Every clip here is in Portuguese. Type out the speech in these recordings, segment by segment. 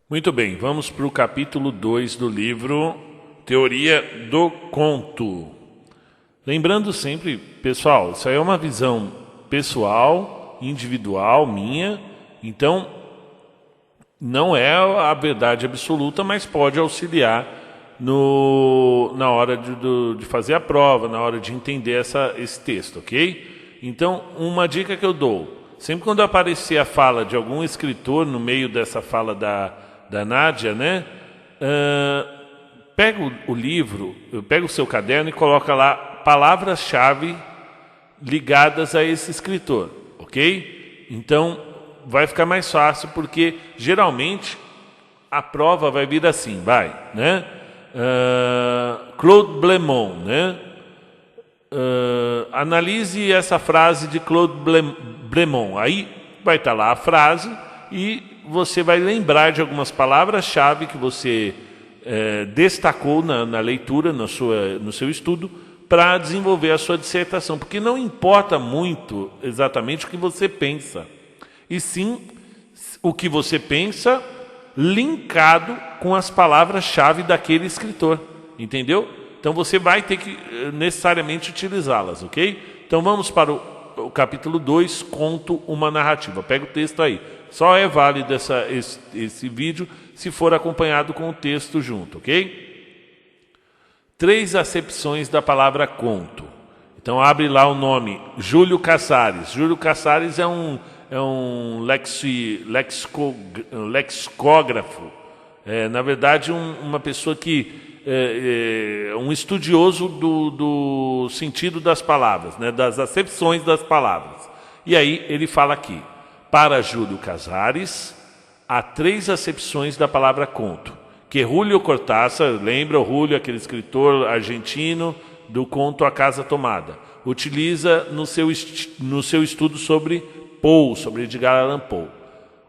Muito bem, vamos para o capítulo 2 do livro Teoria do Conto. Lembrando sempre, pessoal, isso aí é uma visão pessoal, individual, minha, então não é a verdade absoluta, mas pode auxiliar na hora de fazer a prova, na hora de entender esse texto, ok? Então, uma dica que eu dou, sempre quando aparecer a fala de algum escritor no meio dessa fala da Nádia, né? Pega o livro, pega o seu caderno e coloca lá palavras-chave ligadas a esse escritor, ok? Então vai ficar mais fácil, porque geralmente a prova vai vir assim, né? Claude Blemont, né? Analise essa frase de Claude Blemont. Aí vai estar lá a frase e você vai lembrar de algumas palavras-chave que você destacou na leitura, no seu estudo, para desenvolver a sua dissertação. Porque não importa muito exatamente o que você pensa, e sim o que você pensa linkado com as palavras-chave daquele escritor. Entendeu? Então você vai ter que necessariamente utilizá-las, ok? Então vamos para o capítulo 2, Conto uma Narrativa. Pega o texto aí. Só é válido esse vídeo se for acompanhado com o texto junto, ok? 3 acepções da palavra conto. Então abre lá o nome, Júlio Casares. Júlio Casares é um lexicógrafo. Na verdade, uma pessoa que um estudioso do sentido das palavras, né, das acepções das palavras. E aí ele fala aqui, para Júlio Casares, há 3 acepções da palavra conto, que Julio Cortázar, lembra o Julio, aquele escritor argentino do conto A Casa Tomada, utiliza no seu estudo sobre Poe, sobre Edgar Allan Poe.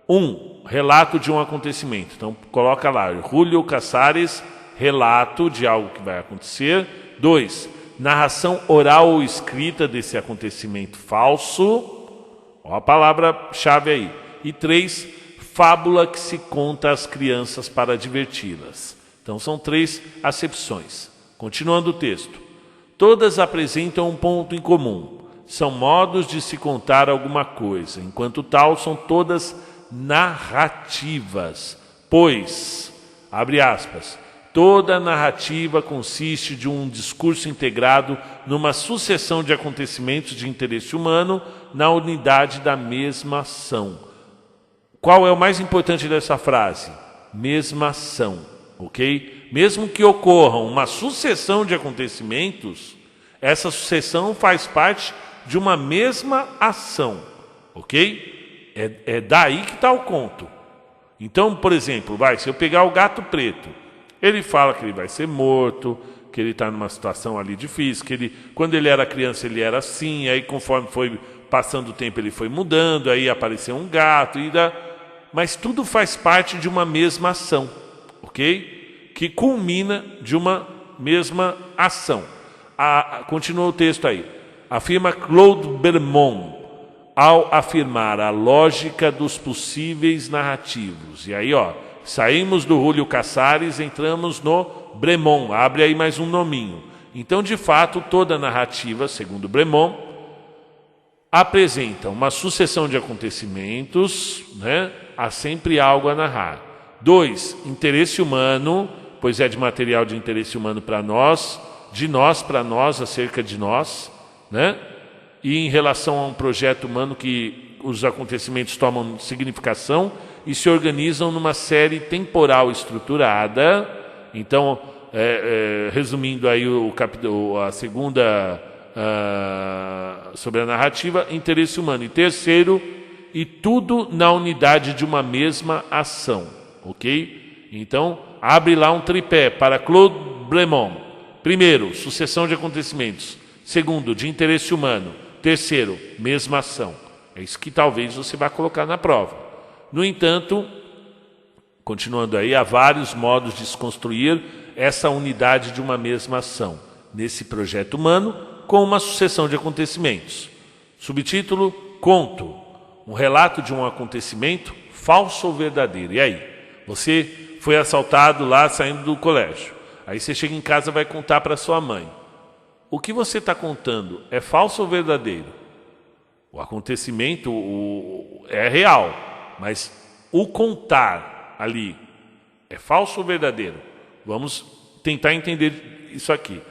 1. Relato de um acontecimento. Então coloca lá, Julio Casares, relato de algo que vai acontecer. 2. Narração oral ou escrita desse acontecimento falso. Ó a palavra-chave aí. E 3. Fábula que se conta às crianças para diverti-las. Então são 3 acepções. Continuando o texto. Todas apresentam um ponto em comum. São modos de se contar alguma coisa. Enquanto tal, são todas narrativas. Pois, abre aspas, toda narrativa consiste de um discurso integrado numa sucessão de acontecimentos de interesse humano na unidade da mesma ação. Qual é o mais importante dessa frase? Mesma ação, ok? Mesmo que ocorra uma sucessão de acontecimentos, essa sucessão faz parte de uma mesma ação, ok? É daí que está o conto. Então, por exemplo, se eu pegar o gato preto, ele fala que ele vai ser morto, que ele está numa situação ali difícil, que quando ele era criança ele era assim, aí conforme foi passando o tempo ele foi mudando, aí apareceu um gato, mas tudo faz parte de uma mesma ação, ok? Que culmina de uma mesma ação. Continua o texto aí. Afirma Claude Blemont, ao afirmar a lógica dos possíveis narrativos. E aí, saímos do Julio Casares, entramos no Blemont. Abre aí mais um nominho. Então, de fato, toda narrativa, segundo Blemont, apresenta uma sucessão de acontecimentos, né? Há sempre algo a narrar. 2, interesse humano, pois é de material de interesse humano para nós, de nós para nós, acerca de nós, né? E em relação a um projeto humano que os acontecimentos tomam significação e se organizam numa série temporal estruturada. Então, resumindo aí a segunda sobre a narrativa, interesse humano. E 3º, e tudo na unidade de uma mesma ação, ok? Então, abre lá um tripé para Claude Blemont. 1º, sucessão de acontecimentos. 2º, de interesse humano. 3º, mesma ação. É isso que talvez você vá colocar na prova. No entanto, continuando aí, há vários modos de se construir essa unidade de uma mesma ação nesse projeto humano com uma sucessão de acontecimentos. Subtítulo, conto, um relato de um acontecimento falso ou verdadeiro. E aí? Você foi assaltado lá saindo do colégio. Aí você chega em casa e vai contar para sua mãe. O que você está contando é falso ou verdadeiro? O acontecimento é real, mas o contar ali é falso ou verdadeiro? Vamos tentar entender isso aqui.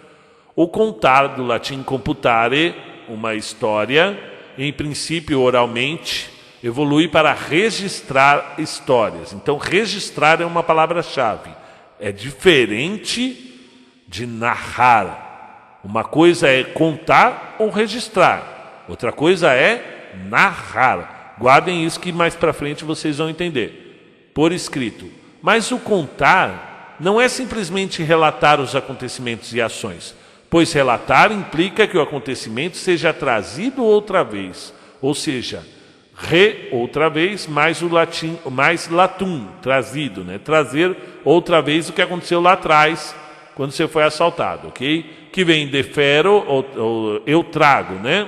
O contar, do latim computare, uma história, em princípio oralmente, evolui para registrar histórias. Então, registrar é uma palavra-chave. É diferente de narrar. Uma coisa é contar ou registrar. Outra coisa é narrar. Guardem isso que mais para frente vocês vão entender. Por escrito. Mas o contar não é simplesmente relatar os acontecimentos e ações, pois relatar implica que o acontecimento seja trazido outra vez, ou seja, outra vez, mais o latim, mais latum, trazido, né? Trazer outra vez o que aconteceu lá atrás, quando você foi assaltado, ok? Que vem defero, ou eu trago, né?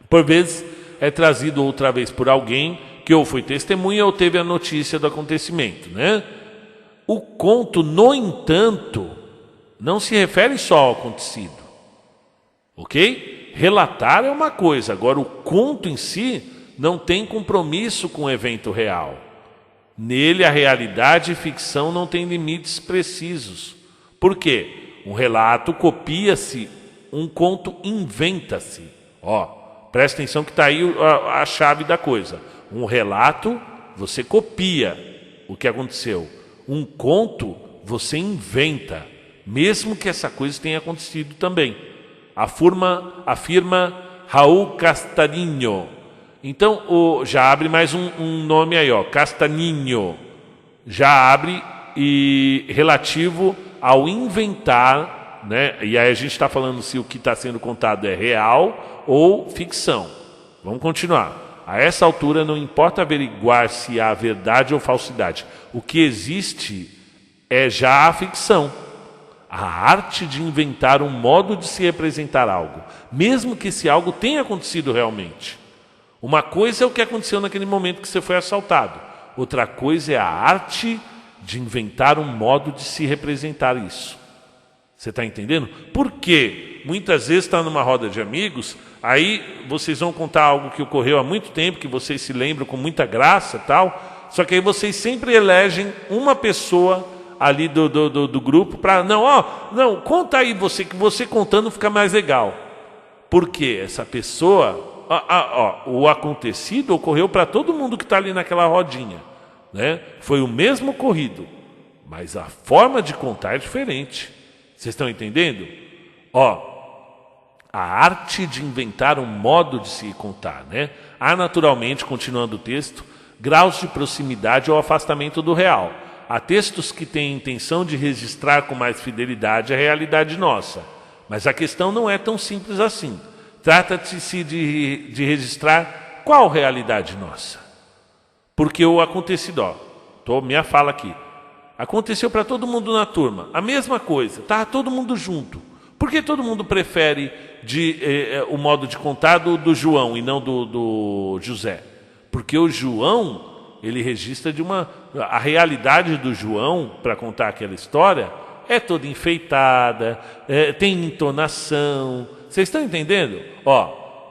Por vezes é trazido outra vez por alguém que ou foi testemunha ou teve a notícia do acontecimento, né? O conto, no entanto, não se refere só ao acontecido, ok? Relatar é uma coisa, agora o conto em si não tem compromisso com o evento real. Nele a realidade e ficção não têm limites precisos. Por quê? Um relato copia-se, um conto inventa-se. Ó, presta atenção que está aí a chave da coisa. Um relato, você copia o que aconteceu. Um conto, você inventa, mesmo que essa coisa tenha acontecido também. Afirma Raul Castanhinho. Então, já abre mais um nome aí, ó, Castanhinho. Já abre e relativo ao inventar, né? E aí a gente está falando se o que está sendo contado é real ou ficção. Vamos continuar. A essa altura não importa averiguar se há verdade ou falsidade. O que existe é já a ficção. A arte de inventar um modo de se representar algo, mesmo que esse algo tenha acontecido realmente. Uma coisa é o que aconteceu naquele momento que você foi assaltado. Outra coisa é a arte de inventar um modo de se representar isso. Você está entendendo? Por quê? Muitas vezes está numa roda de amigos, aí vocês vão contar algo que ocorreu há muito tempo, que vocês se lembram com muita graça e tal, só que aí vocês sempre elegem uma pessoa ali do grupo para... Não, conta aí você, que você contando fica mais legal. Porque essa pessoa... o acontecido ocorreu para todo mundo que está ali naquela rodinha, né? Foi o mesmo ocorrido, mas a forma de contar é diferente. Vocês estão entendendo? A arte de inventar um modo de se contar, né? Há naturalmente, continuando o texto, graus de proximidade ou afastamento do real. Há textos que têm a intenção de registrar com mais fidelidade a realidade nossa, mas a questão não é tão simples assim. Trata-se de registrar qual realidade nossa? Porque o acontecido, minha fala aqui, aconteceu para todo mundo na turma, a mesma coisa, estava todo mundo junto. Por que todo mundo prefere o modo de contar do João e não do José? Porque o João, ele registra a realidade do João, para contar aquela história, é toda enfeitada, tem entonação. Vocês estão entendendo?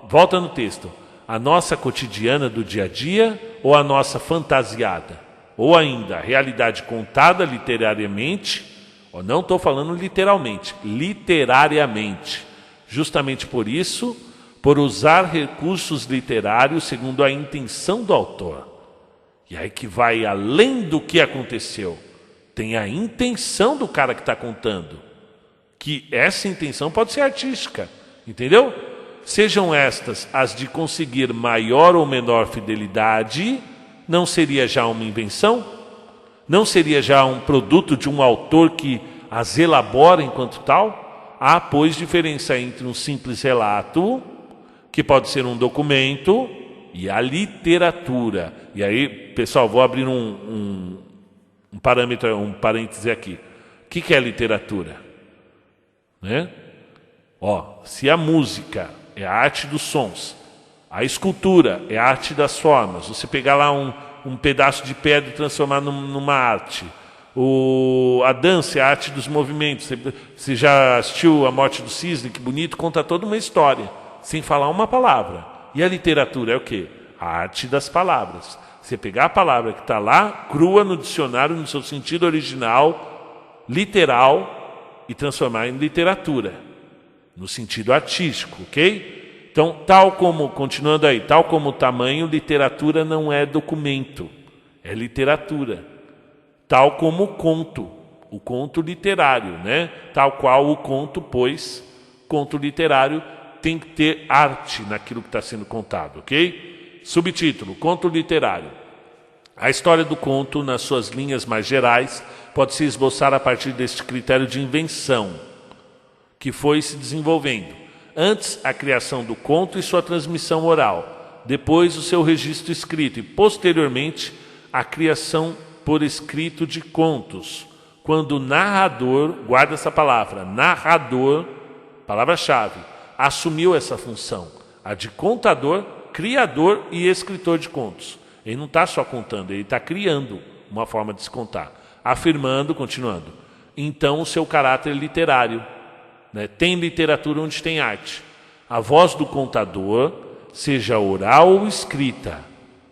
Volta no texto. A nossa cotidiana do dia a dia ou a nossa fantasiada? Ou ainda, a realidade contada literariamente, não estou falando literalmente, literariamente. Justamente por isso, por usar recursos literários segundo a intenção do autor. E aí que vai além do que aconteceu. Tem a intenção do cara que está contando. Que essa intenção pode ser artística. Entendeu? Sejam estas as de conseguir maior ou menor fidelidade, não seria já uma invenção? Não seria já um produto de um autor que as elabora enquanto tal? Há, pois, diferença entre um simples relato, que pode ser um documento, e a literatura. E aí, pessoal, vou abrir um parêntese aqui. O que é literatura? Né? Se a música é a arte dos sons, a escultura é a arte das formas, você pegar lá um pedaço de pedra e transformar numa arte. A dança é a arte dos movimentos. Você já assistiu A Morte do Cisne? Que bonito, conta toda uma história, sem falar uma palavra. E a literatura é o quê? A arte das palavras. Você pegar a palavra que está lá, crua no dicionário, no seu sentido original, literal, e transformar em literatura, no sentido artístico, ok? Então, continuando aí, tal como o tamanho, literatura não é documento, é literatura. Tal como o conto literário, né? Tal qual o conto, pois, conto literário tem que ter arte naquilo que está sendo contado, ok? Subtítulo, conto literário. A história do conto, nas suas linhas mais gerais, pode se esboçar a partir deste critério de invenção, que foi se desenvolvendo. Antes, a criação do conto e sua transmissão oral. Depois, o seu registro escrito. E, posteriormente, a criação por escrito de contos, quando o narrador, guarda essa palavra, narrador, palavra-chave, assumiu essa função, a de contador, criador e escritor de contos. Ele não está só contando, ele está criando uma forma de se contar, afirmando, continuando, então o seu caráter literário, né? Tem literatura onde tem arte. A voz do contador, seja oral ou escrita,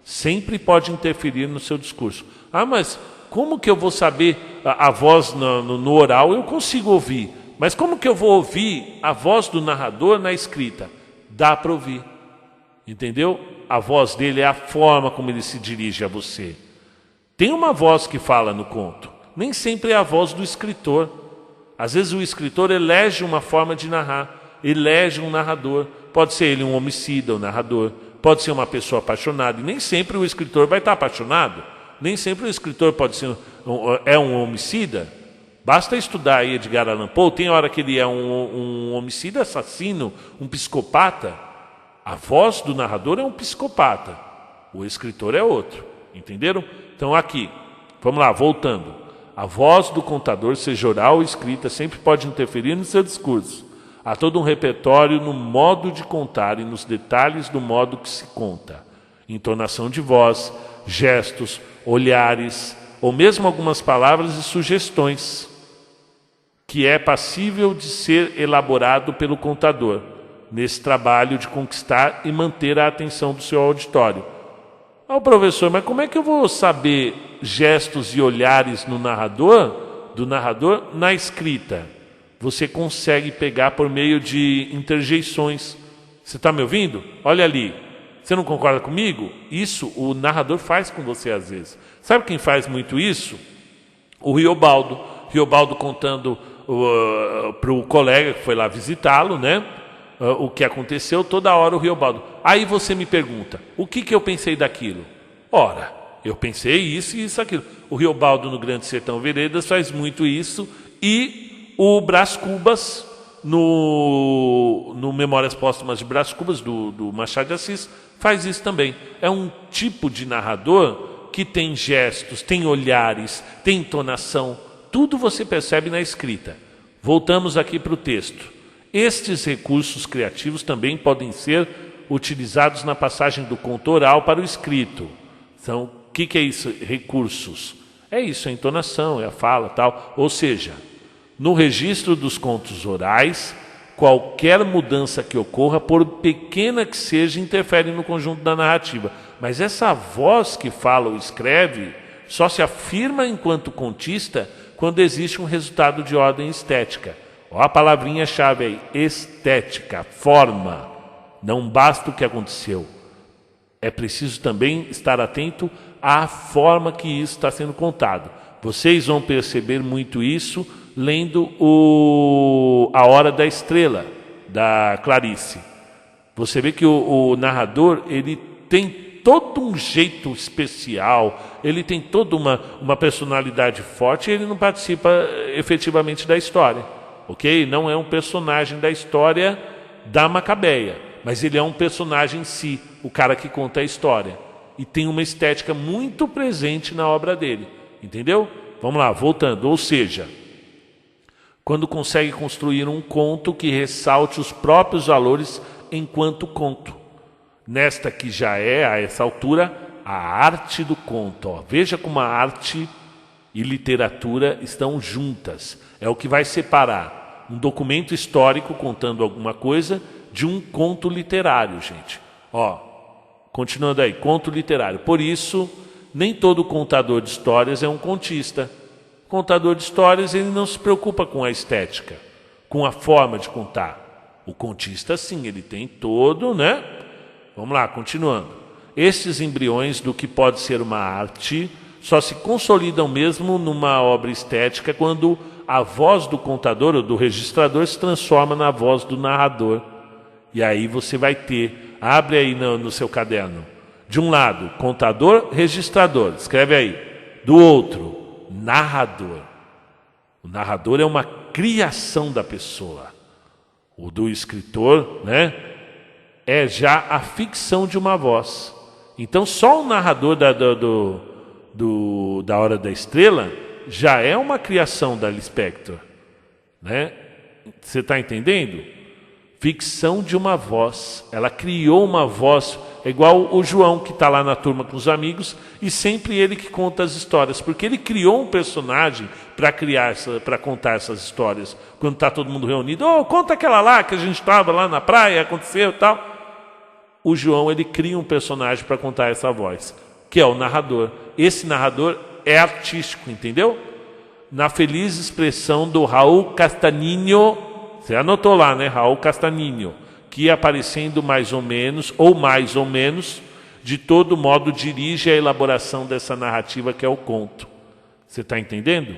sempre pode interferir no seu discurso. Ah, mas como que eu vou saber a voz no oral? Eu consigo ouvir. Mas como que eu vou ouvir a voz do narrador na escrita? Dá para ouvir. Entendeu? A voz dele é a forma como ele se dirige a você. Tem uma voz que fala no conto. Nem sempre é a voz do escritor. Às vezes o escritor elege uma forma de narrar. Elege um narrador. Pode ser ele um homicida, o narrador. Pode ser uma pessoa apaixonada. E nem sempre o escritor vai estar apaixonado. Nem sempre o escritor pode ser um homicida. Basta estudar aí Edgar Allan Poe. Tem hora que ele é um homicida, assassino, um psicopata. A voz do narrador é um psicopata. O escritor é outro. Entenderam? Então aqui, vamos lá, voltando. A voz do contador, seja oral ou escrita, sempre pode interferir no seu discurso. Há todo um repertório no modo de contar e nos detalhes do modo que se conta. Entonação de voz, gestos, olhares, ou mesmo algumas palavras e sugestões, que é passível de ser elaborado pelo contador, nesse trabalho de conquistar e manter a atenção do seu auditório. Ah, professor, mas como é que eu vou saber gestos e olhares do narrador na escrita? Você consegue pegar por meio de interjeições. Você está me ouvindo? Olha ali. Você não concorda comigo? Isso o narrador faz com você às vezes. Sabe quem faz muito isso? O Riobaldo. Riobaldo contando para o colega que foi lá visitá-lo, né? O que aconteceu, toda hora o Riobaldo. Aí você me pergunta, o que eu pensei daquilo? Ora, eu pensei isso e isso, aquilo. O Riobaldo no Grande Sertão Veredas faz muito isso e o Brás Cubas, no Memórias Póstumas de Brás Cubas, do Machado de Assis, faz isso também. É um tipo de narrador que tem gestos, tem olhares, tem entonação. Tudo você percebe na escrita. Voltamos aqui para o texto. Estes recursos criativos também podem ser utilizados na passagem do conto oral para o escrito. Então, o que é isso? Recursos. É isso, a entonação, é a fala, tal. Ou seja, no registro dos contos orais, qualquer mudança que ocorra, por pequena que seja, interfere no conjunto da narrativa. Mas essa voz que fala ou escreve só se afirma enquanto contista quando existe um resultado de ordem estética. Ó, a palavrinha-chave aí, estética, forma. Não basta o que aconteceu. É preciso também estar atento à forma que isso está sendo contado. Vocês vão perceber muito isso lendo A Hora da Estrela, da Clarice. Você vê que o narrador, ele tem todo um jeito especial, ele tem toda uma personalidade forte e ele não participa efetivamente da história, ok? Não é um personagem da história da Macabeia, mas ele é um personagem em si, o cara que conta a história. E tem uma estética muito presente na obra dele, entendeu? Vamos lá, voltando. Ou seja, quando consegue construir um conto que ressalte os próprios valores enquanto conto. Nesta que já é, a essa altura, a arte do conto. Ó. Veja como a arte e literatura estão juntas. É o que vai separar um documento histórico contando alguma coisa de um conto literário, gente. Ó, continuando aí, conto literário. Por isso, nem todo contador de histórias é um contista. O contador de histórias, ele não se preocupa com a estética, com a forma de contar. O contista, sim, ele tem todo, né? Vamos lá, continuando. Estes embriões do que pode ser uma arte só se consolidam mesmo numa obra estética quando a voz do contador ou do registrador se transforma na voz do narrador. E aí você vai ter, abre aí no seu caderno, de um lado, contador, registrador, escreve aí. Do outro, narrador. O narrador é uma criação da pessoa. O do escritor, né, é já a ficção de uma voz. Então só o narrador da Hora da Estrela já é uma criação da Lispector, né? Você está entendendo? Ficção de uma voz. Ela criou uma voz, é igual o João que está lá na turma com os amigos e sempre ele que conta as histórias, porque ele criou um personagem para contar essas histórias. Quando está todo mundo reunido, conta aquela lá que a gente estava lá na praia, aconteceu e tal. O João, ele cria um personagem para contar essa voz, que é o narrador. Esse narrador é artístico, entendeu? Na feliz expressão do Raul Castaninho, você anotou lá, né? Raul Castaninho, que aparecendo mais ou menos, de todo modo dirige a elaboração dessa narrativa que é o conto. Você está entendendo?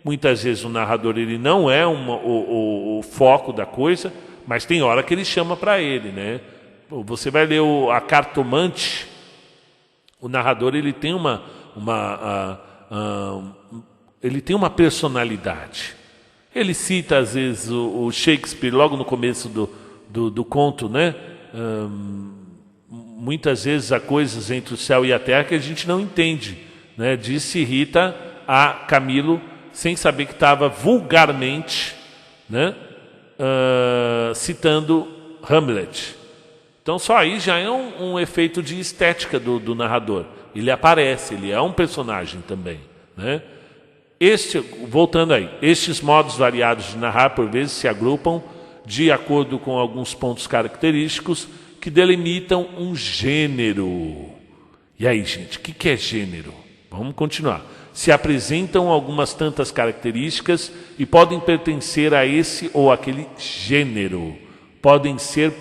Muitas vezes o narrador ele não é o foco da coisa, mas tem hora que ele chama para ele, né? Você vai ler a Cartomante, o narrador ele tem ele tem uma personalidade. Ele cita às vezes o Shakespeare logo no começo do conto, né? Muitas vezes há coisas entre o céu e a terra que a gente não entende, né? Disse Rita a Camilo sem saber que estava vulgarmente, né? Citando Hamlet. Então só aí já é um efeito de estética do narrador. Ele aparece, ele é um personagem também, né? Voltando aí, estes modos variados de narrar por vezes se agrupam de acordo com alguns pontos característicos que delimitam um gênero. E aí, gente, o que é gênero? Vamos continuar. Se apresentam algumas tantas características e podem pertencer a esse ou aquele gênero. Podem ser,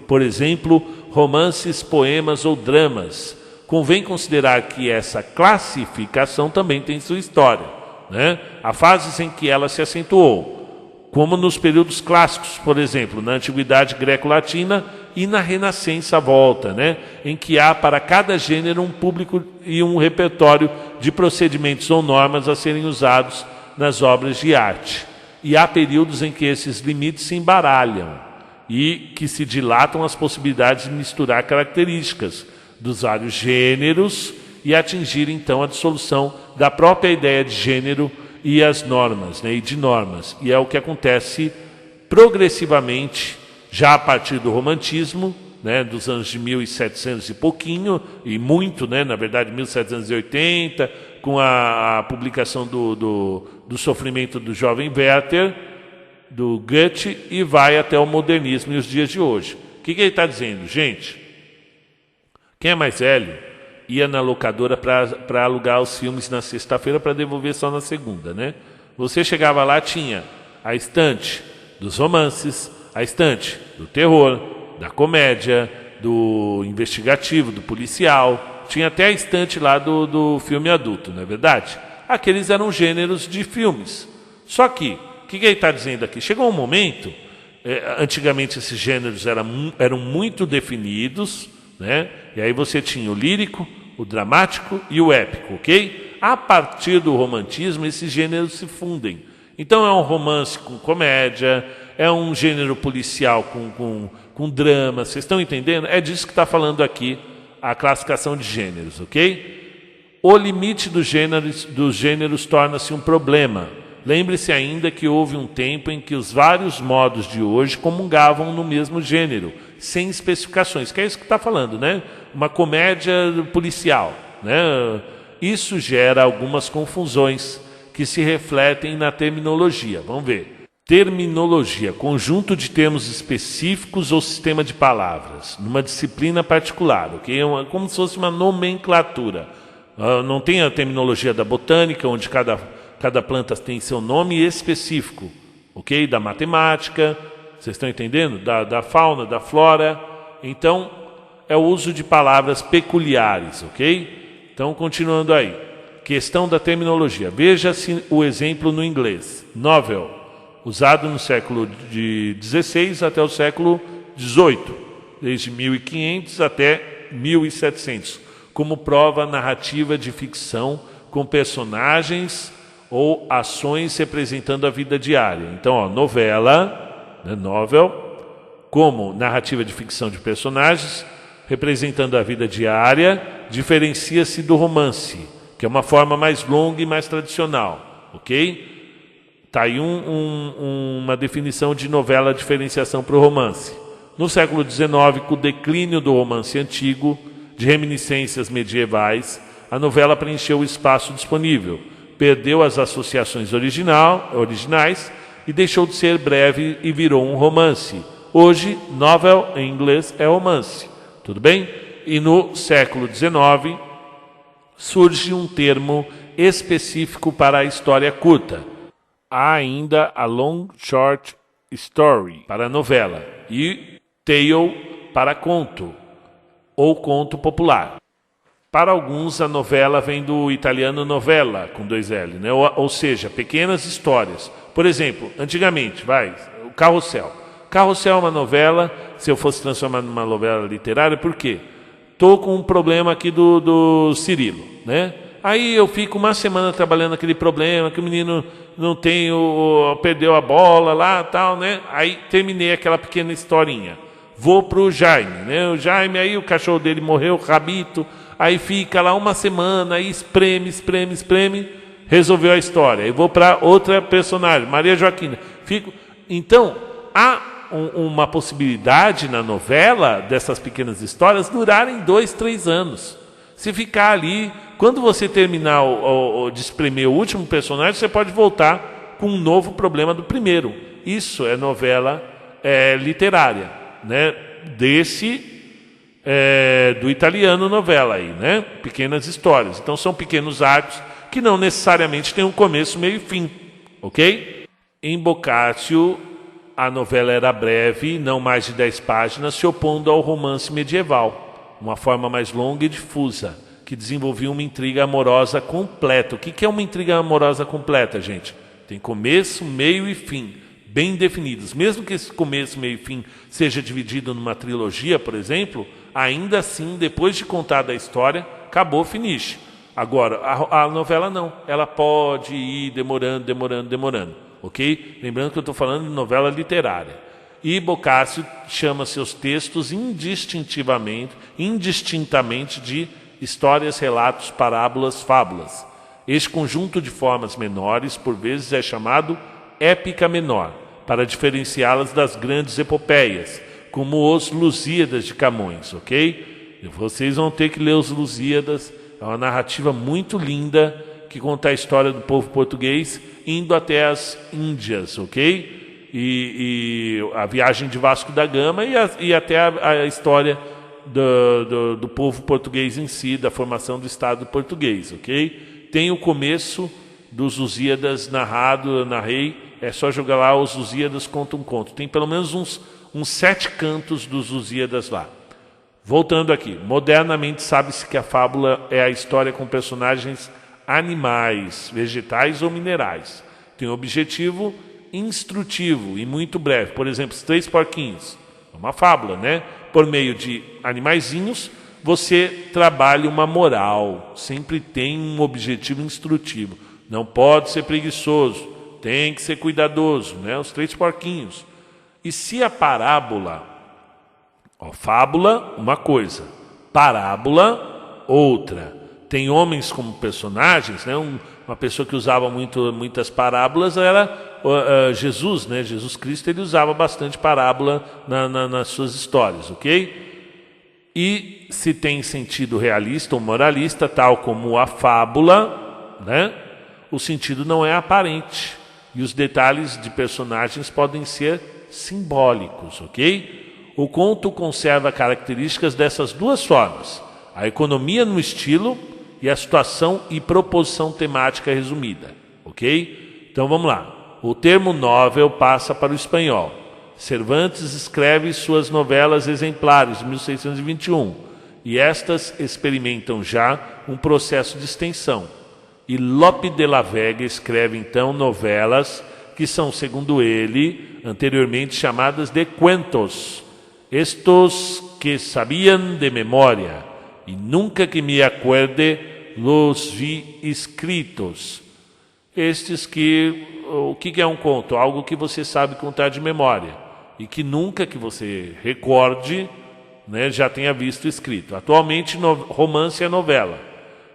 por exemplo, romances, poemas ou dramas. Convém considerar que essa classificação também tem sua história, né? Há fases em que ela se acentuou, como nos períodos clássicos, por exemplo, na Antiguidade Greco-Latina e na Renascença à volta, né? Em que há para cada gênero um público e um repertório de procedimentos ou normas a serem usados nas obras de arte. E há períodos em que esses limites se embaralham e que se dilatam as possibilidades de misturar características dos vários gêneros e atingir então a dissolução da própria ideia de gênero e as normas, né, e de normas. E é o que acontece progressivamente já a partir do romantismo, né, dos anos de 1700 e pouquinho, e muito, né, na verdade 1780, com a publicação do Sofrimento do Jovem Werther, do Goethe, e vai até o modernismo e os dias de hoje. O que ele está dizendo? Gente, quem é mais velho ia na locadora para alugar os filmes na sexta-feira para devolver só na segunda, né? Você chegava lá, tinha a estante dos romances, a estante do terror, da comédia, do investigativo, do policial, tinha até a estante lá do filme adulto, não é verdade? Aqueles eram gêneros de filmes. Só que, o que ele está dizendo aqui? Chegou um momento, antigamente esses gêneros eram muito definidos, né? E aí você tinha o lírico, o dramático e o épico, ok? A partir do romantismo, esses gêneros se fundem. Então é um romance com comédia, é um gênero policial com drama, vocês estão entendendo? É disso que está falando aqui a classificação de gêneros, ok? O limite dos gêneros torna-se um problema, Lembre-se ainda que houve um tempo em que os vários modos de hoje comungavam no mesmo gênero, sem especificações, que é isso que está falando, né? Uma comédia policial, né? Isso gera algumas confusões que se refletem na terminologia. Vamos ver. Terminologia, conjunto de termos específicos ou sistema de palavras, numa disciplina particular, ok? Como se fosse uma nomenclatura. Não tem a terminologia da botânica, onde cada planta tem seu nome específico, ok? Da matemática, vocês estão entendendo? Da fauna, da flora. Então, é o uso de palavras peculiares, ok? Então, continuando aí. Questão da terminologia. Veja-se o exemplo no inglês. Novel, usado no século XVI até o século XVIII, desde 1500 até 1700, como prova narrativa de ficção com personagens ou ações representando a vida diária. Então, ó, novela, né, novel, como narrativa de ficção de personagens representando a vida diária, diferencia-se do romance, que é uma forma mais longa e mais tradicional, ok? Está aí uma definição de novela, diferenciação para o romance. No século XIX, com o declínio do romance antigo, de reminiscências medievais, a novela preencheu o espaço disponível, perdeu as associações originais e deixou de ser breve e virou um romance. Hoje, novel em inglês é romance, tudo bem? E no século XIX surge um termo específico para a história curta. Há ainda a long short story para novela e tale para conto ou conto popular. Para alguns, a novela vem do italiano novella, com 2 L, né? Ou seja, pequenas histórias. Por exemplo, antigamente, o Carrossel. Carrossel é uma novela, se eu fosse transformar numa novela literária, por quê? Estou com um problema aqui do Cirilo, né? Aí eu fico uma semana trabalhando aquele problema, que o menino não tem, perdeu a bola lá, tal, né? Aí terminei aquela pequena historinha. Vou para o Jaime, né? O Jaime, aí o cachorro dele morreu, rabito, aí fica lá uma semana, aí espreme, resolveu a história. Aí vou para outra personagem, Maria Joaquina. Então, há uma possibilidade na novela dessas pequenas histórias durarem 2, 3 anos. Se ficar ali, quando você terminar de espremer o último personagem, você pode voltar com um novo problema do primeiro. Isso é novela literária, né? Do italiano novela aí, né? Pequenas histórias. Então são pequenos arcos que não necessariamente têm um começo, meio e fim, ok? Em Boccaccio, a novela era breve, não mais de 10 páginas, se opondo ao romance medieval, uma forma mais longa e difusa, que desenvolvia uma intriga amorosa completa. O que é uma intriga amorosa completa, gente? Tem começo, meio e fim, bem definidos. Mesmo que esse começo, meio e fim seja dividido numa trilogia, por exemplo, ainda assim, depois de contada a história, acabou, finish. Agora, a novela não. Ela pode ir demorando, ok? Lembrando que eu estou falando de novela literária. E Boccaccio chama seus textos indistintamente de histórias, relatos, parábolas, fábulas. Este conjunto de formas menores, por vezes, é chamado épica menor, para diferenciá-las das grandes epopeias, como os Lusíadas de Camões, ok? E vocês vão ter que ler os Lusíadas, é uma narrativa muito linda que conta a história do povo português indo até as Índias, ok? E a viagem de Vasco da Gama e até a história do povo português em si, da formação do Estado português, ok? Tem o começo dos Lusíadas narrei, é só jogar lá os Lusíadas conta um conto. Tem pelo menos uns 7 cantos dos Lusíadas lá. Voltando aqui, modernamente sabe-se que a fábula é a história com personagens animais, vegetais ou minerais. Tem um objetivo instrutivo e muito breve. Por exemplo, os 3 porquinhos. É uma fábula, né? Por meio de animaizinhos, você trabalha uma moral. Sempre tem um objetivo instrutivo. Não pode ser preguiçoso. Tem que ser cuidadoso, né? Os 3 porquinhos. E se a parábola... fábula, uma coisa. Parábola, outra. tem homens como personagens, né? Uma pessoa que usava muitas parábolas era Jesus, né? Jesus Cristo, ele usava bastante parábola nas suas histórias, ok? E se tem sentido realista ou moralista, tal como a fábula, né? O sentido não é aparente e os detalhes de personagens podem ser simbólicos, ok? O conto conserva características dessas duas formas: a economia no estilo e a situação e proposição temática resumida, ok? Então vamos lá. O termo novel passa para o espanhol. Cervantes escreve suas novelas exemplares de 1621 e estas experimentam já um processo de extensão. E Lope de la Vega escreve então novelas que são, segundo ele, anteriormente chamadas de cuentos, estos que sabiam de memória, e nunca que me acuerde los vi escritos. Estes que, o que é um conto? Algo que você sabe contar de memória e que nunca que você recorde, né, já tenha visto escrito. Atualmente, romance é novela.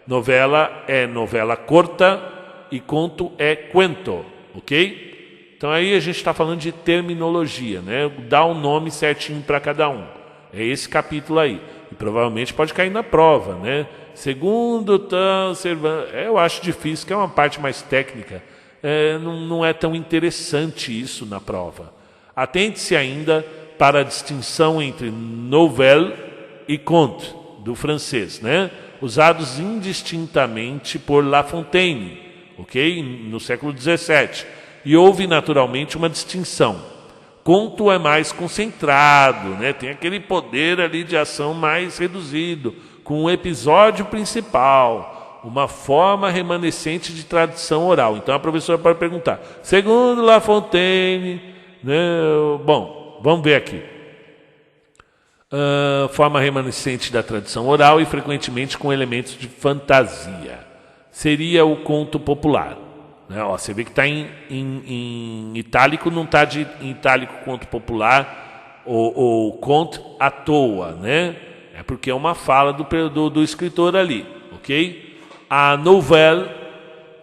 Novela é novela curta e conto é cuento, ok? Então aí a gente está falando de terminologia, né? Dá um nome certinho para cada um. É esse capítulo aí. E provavelmente pode cair na prova, né? Segundo, eu acho difícil, que é uma parte mais técnica. Não é tão interessante isso na prova. Atente-se ainda para a distinção entre nouvelle e conte, do francês, né? Usados indistintamente por La Fontaine, ok? No século XVII. E houve naturalmente uma distinção. Conto é mais concentrado, né? Tem aquele poder ali de ação mais reduzido, com um episódio principal, uma forma remanescente de tradição oral. Então a professora pode perguntar, segundo La Fontaine, né? Bom, vamos ver aqui. Forma remanescente da tradição oral e frequentemente com elementos de fantasia. Seria o conto popular. Né? Ó, você vê que está em itálico, não está em itálico conto popular ou conto à toa, né? É porque é uma fala do escritor ali, ok? A novelle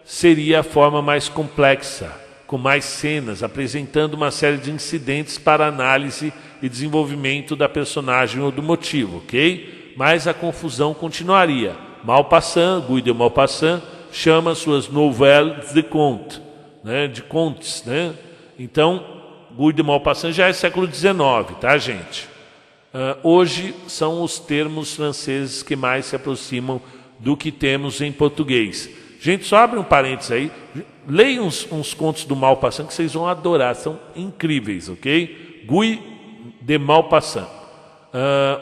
seria a forma mais complexa, com mais cenas, apresentando uma série de incidentes para análise e desenvolvimento da personagem ou do motivo, ok? Mas a confusão continuaria. Maupassant, Guy de Maupassant, chama suas novelas de contes, né? De contes, né? Então, Guy de Maupassant já é século XIX, tá, gente? Hoje são os termos franceses que mais se aproximam do que temos em português. Gente, só abre um parênteses aí. Leiam uns contos do Maupassant que vocês vão adorar, são incríveis, ok? Guy de Maupassant.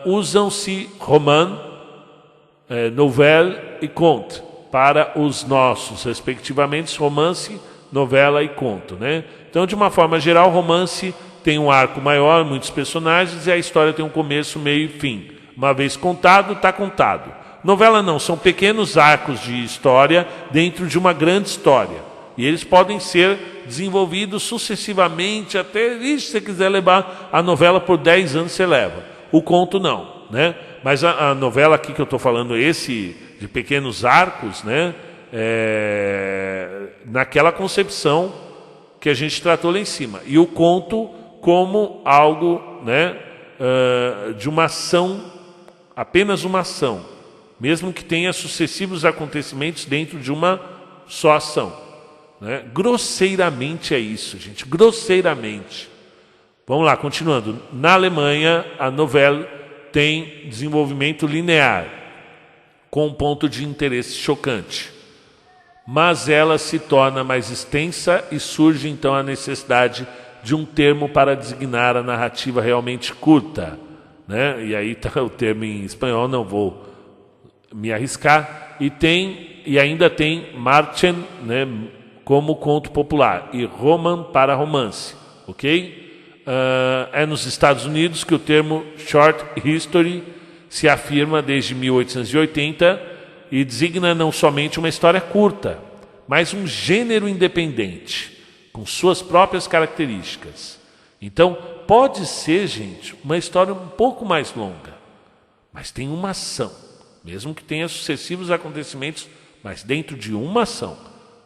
Usam-se roman, novelle e conte para os nossos, respectivamente, romance, novela e conto, né? Então, de uma forma geral, romance tem um arco maior, muitos personagens, e a história tem um começo, meio e fim. Uma vez contado, está contado. Novela não, são pequenos arcos de história dentro de uma grande história. E eles podem ser desenvolvidos sucessivamente até, se você quiser levar a novela por 10 anos, você leva. O conto não, né? Mas a novela aqui que eu estou falando, esse de pequenos arcos, né? Naquela concepção que a gente tratou lá em cima. E o conto como algo, né, de uma ação, apenas uma ação, mesmo que tenha sucessivos acontecimentos dentro de uma só ação, né? Grosseiramente é isso, gente, grosseiramente. Vamos lá, continuando. Na Alemanha, a novela tem desenvolvimento linear, com um ponto de interesse chocante. Mas ela se torna mais extensa e surge então a necessidade de um termo para designar a narrativa realmente curta, né? E aí está o termo em espanhol, não vou me arriscar. E ainda tem Märchen, né, como conto popular, e Roman para romance, ok? É nos Estados Unidos que o termo short history se afirma desde 1880 e designa não somente uma história curta, mas um gênero independente, com suas próprias características. Então, pode ser, gente, uma história um pouco mais longa, mas tem uma ação, mesmo que tenha sucessivos acontecimentos, mas dentro de uma ação.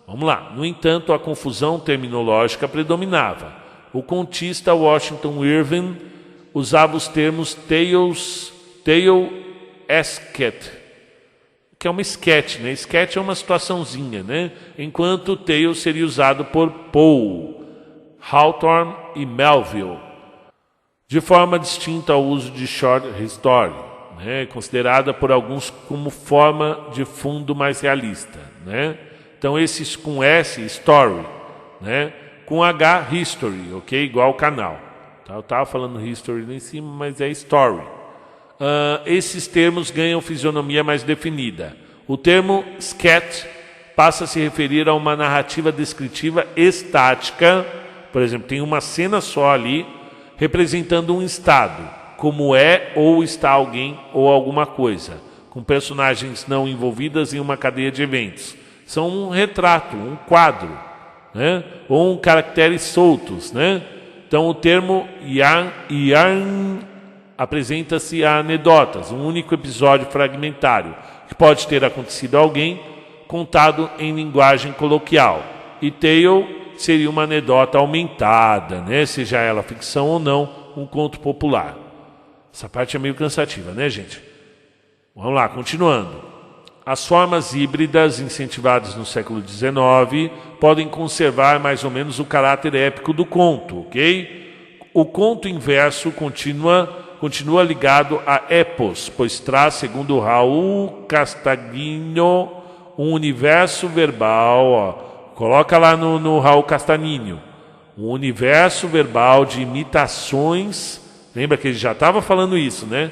Vamos lá. No entanto, a confusão terminológica predominava. O contista Washington Irving usava os termos tale esquete, que é uma sketch, né? Sketch é uma situaçãozinha, né? Enquanto o tale seria usado por Poe, Hawthorne e Melville, de forma distinta ao uso de short story, né? Considerada por alguns como forma de fundo mais realista, né? Então esses com S, story, né? Com H, history, ok? Igual ao canal. Tá? Eu estava falando history lá em cima, mas é story. Esses termos ganham fisionomia mais definida. O termo sketch passa a se referir a uma narrativa descritiva estática. Por exemplo, tem uma cena só ali, representando um estado, como é ou está alguém ou alguma coisa, com personagens não envolvidas em uma cadeia de eventos. São um retrato, um quadro, né? Ou um caracteres soltos, né? Então o termo yarn apresenta-se a anedotas, um único episódio fragmentário, que pode ter acontecido a alguém, contado em linguagem coloquial. E tale seria uma anedota aumentada, né? Seja ela ficção ou não, um conto popular. Essa parte é meio cansativa, né, gente? Vamos lá, continuando. As formas híbridas, incentivadas no século XIX, podem conservar mais ou menos o caráter épico do conto, ok? O conto inverso continua ligado a epos, pois traz, segundo Raul Castagnino, um universo verbal, ó, coloca lá no Raul Castagnino, um universo verbal de imitações, lembra que ele já estava falando isso, né?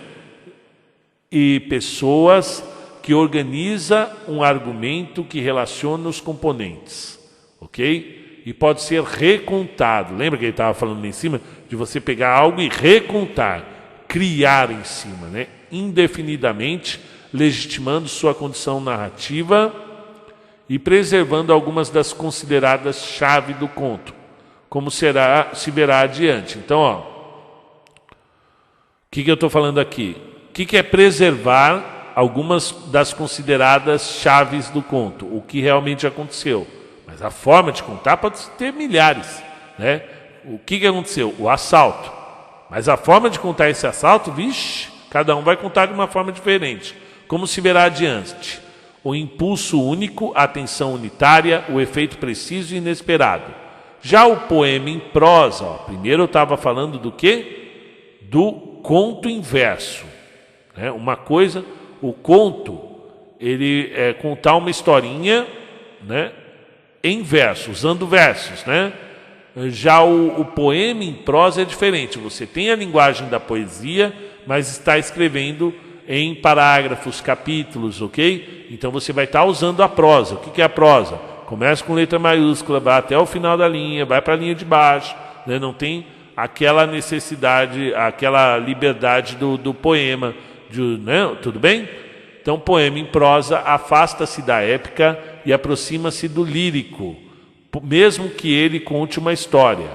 E pessoas que organiza um argumento que relaciona os componentes, ok? E pode ser recontado. Lembra que ele estava falando lá em cima? De você pegar algo e recontar, criar em cima, né? Indefinidamente, legitimando sua condição narrativa e preservando algumas das consideradas chave do conto, como se verá adiante. Então, ó, o que eu estou falando aqui? O que é preservar algumas das consideradas chaves do conto, o que realmente aconteceu? Mas a forma de contar pode ter milhares, né? O que aconteceu? O assalto. Mas a forma de contar esse assalto, vixe, cada um vai contar de uma forma diferente. Como se verá adiante? O impulso único, a atenção unitária, o efeito preciso e inesperado. Já o poema em prosa, ó, primeiro eu estava falando do quê? Do conto inverso, né? Uma coisa, o conto, ele é contar uma historinha, né, em verso, usando versos, né? Já o poema em prosa é diferente. Você tem a linguagem da poesia, mas está escrevendo em parágrafos, capítulos, ok? Então você vai estar usando a prosa. O que é a prosa? Começa com letra maiúscula, vai até o final da linha, vai para a linha de baixo, né? Não tem aquela necessidade, aquela liberdade do poema, né? Tudo bem? Então, poema em prosa afasta-se da épica e aproxima-se do lírico, mesmo que ele conte uma história.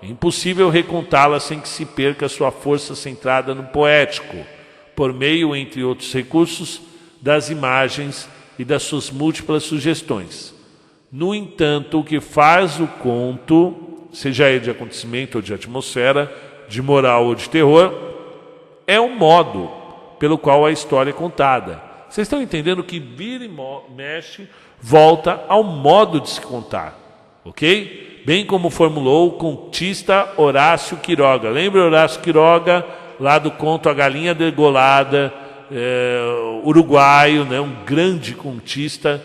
É impossível recontá-la sem que se perca sua força centrada no poético, por meio, entre outros recursos, das imagens e das suas múltiplas sugestões. No entanto, o que faz o conto, seja ele de acontecimento ou de atmosfera, de moral ou de terror, é o modo pelo qual a história é contada. Vocês estão entendendo que vira e mexe, volta ao modo de se contar, ok? Bem como formulou o contista Horácio Quiroga. Lembra Horácio Quiroga, lá do conto A Galinha Degolada, uruguaio, né? Um grande contista.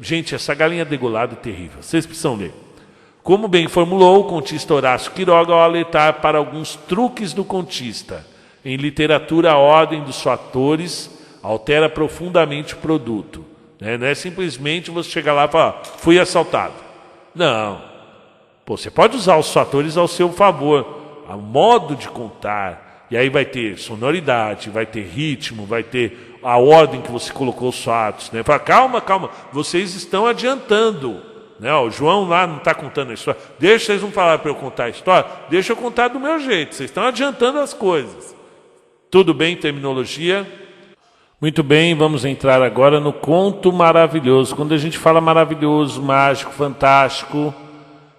Gente, essa Galinha Degolada é terrível, vocês precisam ler. Como bem formulou o contista Horácio Quiroga ao alertar para alguns truques do contista. Em literatura, a ordem dos fatores altera profundamente o produto, né? Não é simplesmente você chegar lá e falar, fui assaltado. Não. Pô, você pode usar os fatores ao seu favor, o modo de contar, e aí vai ter sonoridade, vai ter ritmo, vai ter a ordem que você colocou os fatos, né? Fala, calma, vocês estão adiantando, né? O João lá não está contando a história, deixa vocês não falar para eu contar a história, deixa eu contar do meu jeito, vocês estão adiantando as coisas. Tudo bem, terminologia? Muito bem, vamos entrar agora no conto maravilhoso. Quando a gente fala maravilhoso, mágico, fantástico,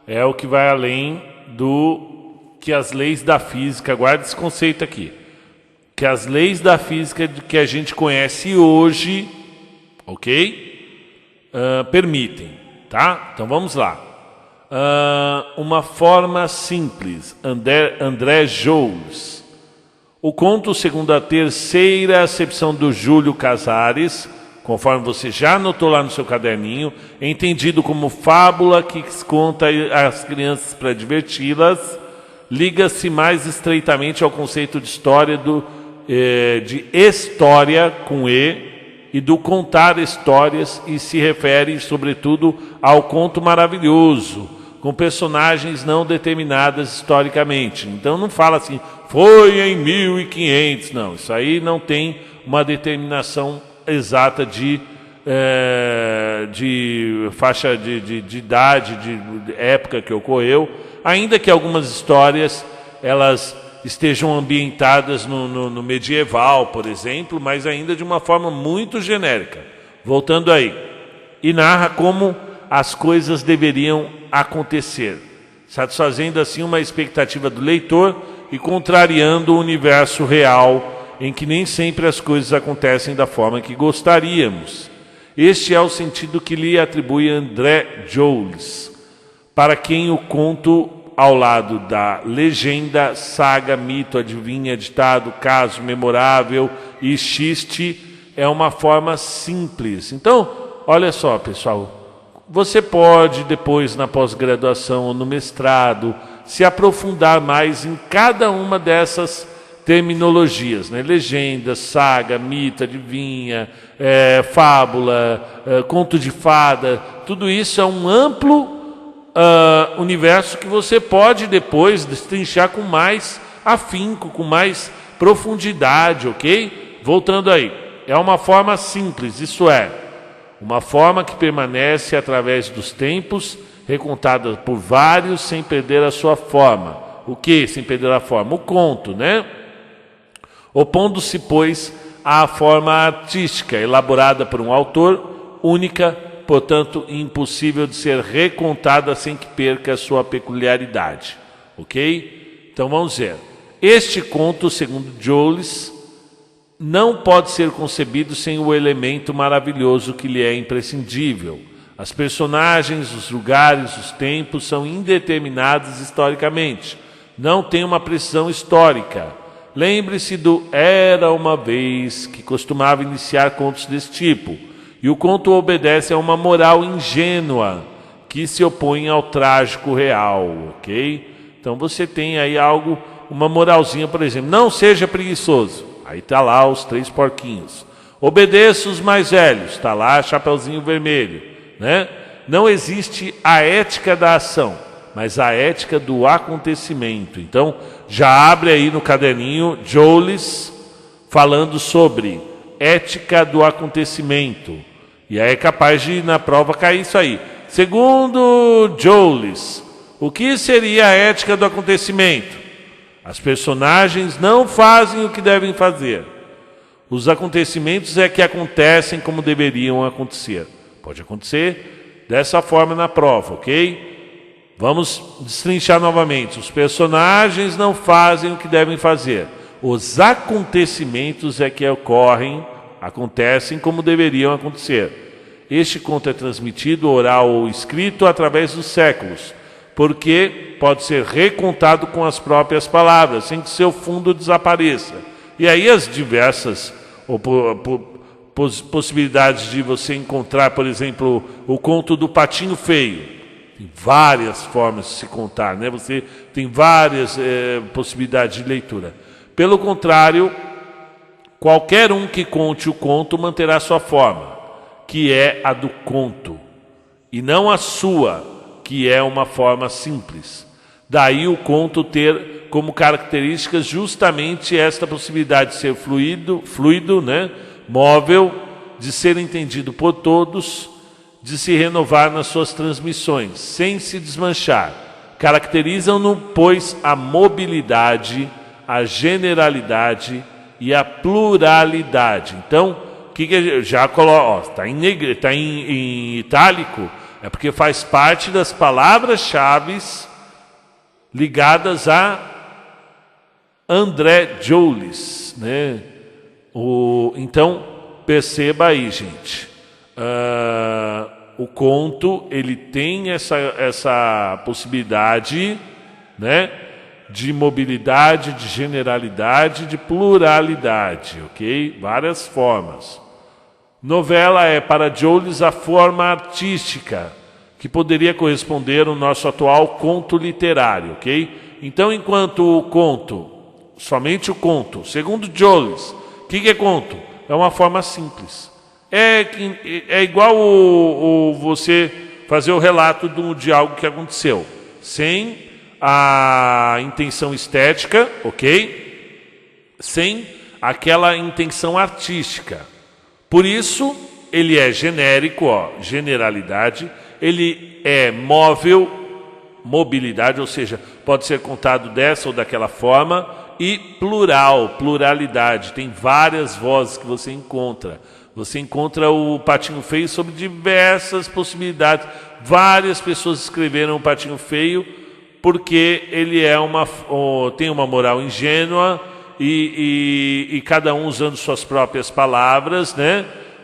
é o que vai além do que as leis da física, guarda esse conceito aqui, que as leis da física que a gente conhece hoje, ok? Permitem, tá? Então vamos lá. Uma forma simples, André Joules. O conto, segundo a terceira acepção do Júlio Casares, conforme você já anotou lá no seu caderninho, é entendido como fábula que conta às crianças para diverti-las, liga-se mais estreitamente ao conceito de história de história com e do contar histórias, e se refere sobretudo ao conto maravilhoso, com personagens não determinadas historicamente. Então não fala assim, foi em 1500, não, isso aí não tem uma determinação exata de faixa de idade, de época que ocorreu, ainda que algumas histórias elas estejam ambientadas no medieval, por exemplo, mas ainda de uma forma muito genérica. Voltando aí, e narra como as coisas deveriam acontecer, satisfazendo assim uma expectativa do leitor e contrariando o universo real, em que nem sempre as coisas acontecem da forma que gostaríamos. Este é o sentido que lhe atribui André Joules, para quem o conto, ao lado da legenda, saga, mito, adivinha, ditado, caso memorável e xiste, é uma forma simples. Então, olha só, pessoal, você pode depois, na pós-graduação ou no mestrado, se aprofundar mais em cada uma dessas terminologias, né? Legenda, saga, mito, adivinha, fábula, conto de fada, tudo isso é um amplo universo que você pode depois destrinchar com mais afinco, com mais profundidade, ok? Voltando aí, é uma forma simples, isso é, uma forma que permanece através dos tempos, recontada por vários sem perder a sua forma. O que sem perder a forma? O conto, né? Opondo-se, pois, à forma artística, elaborada por um autor, única, portanto, impossível de ser recontada sem que perca a sua peculiaridade. Ok? Então vamos ver. Este conto, segundo Joules, não pode ser concebido sem o elemento maravilhoso que lhe é imprescindível. As personagens, os lugares, os tempos são indeterminados historicamente. Não tem uma precisão histórica. Lembre-se do Era uma Vez, que costumava iniciar contos desse tipo. E o conto obedece a uma moral ingênua que se opõe ao trágico real, ok? Então você tem aí algo, uma moralzinha, por exemplo, não seja preguiçoso. Aí está lá os 3 porquinhos. Obedeça os mais velhos, está lá Chapeuzinho Vermelho, né? Não existe a ética da ação, mas a ética do acontecimento. Então, já abre aí no caderninho Joules falando sobre ética do acontecimento. E aí é capaz de, na prova, cair isso aí. Segundo Joules, o que seria a ética do acontecimento? As personagens não fazem o que devem fazer. Os acontecimentos é que acontecem como deveriam acontecer. Pode acontecer dessa forma na prova, ok? Vamos destrinchar novamente. Os personagens não fazem o que devem fazer. Os acontecimentos é que acontecem como deveriam acontecer. Este conto é transmitido, oral ou escrito, através dos séculos, porque pode ser recontado com as próprias palavras, sem que seu fundo desapareça. E aí as diversas possibilidades de você encontrar, por exemplo, o conto do Patinho Feio. Tem várias formas de se contar, né? Você tem várias possibilidades de leitura. Pelo contrário, qualquer um que conte o conto manterá sua forma, que é a do conto, e não a sua, que é uma forma simples. Daí o conto ter como características justamente esta possibilidade de ser fluido, né? Móvel, de ser entendido por todos, de se renovar nas suas transmissões, sem se desmanchar. Caracterizam-no, pois, a mobilidade, a generalidade e a pluralidade. Então, que já coloca, está em itálico, é porque faz parte das palavras-chave ligadas a André Jolles, né? Então, perceba aí, gente. O conto, ele tem essa possibilidade, né, de mobilidade, de generalidade, de pluralidade, ok? Várias formas. Novela é, para Jolles, a forma artística que poderia corresponder ao nosso atual conto literário, ok? Então, enquanto o conto, somente o conto, segundo Jolles, o que é conto? É uma forma simples. É igual você fazer o relato de algo que aconteceu, sem a intenção estética, ok? Sem aquela intenção artística. Por isso, ele é genérico, generalidade, ele é móvel, mobilidade, ou seja, pode ser contado dessa ou daquela forma, e plural, pluralidade, tem várias vozes que você encontra. Você encontra o Patinho Feio sob diversas possibilidades. Várias pessoas escreveram o Patinho Feio porque ele tem uma moral ingênua e cada um usando suas próprias palavras, né?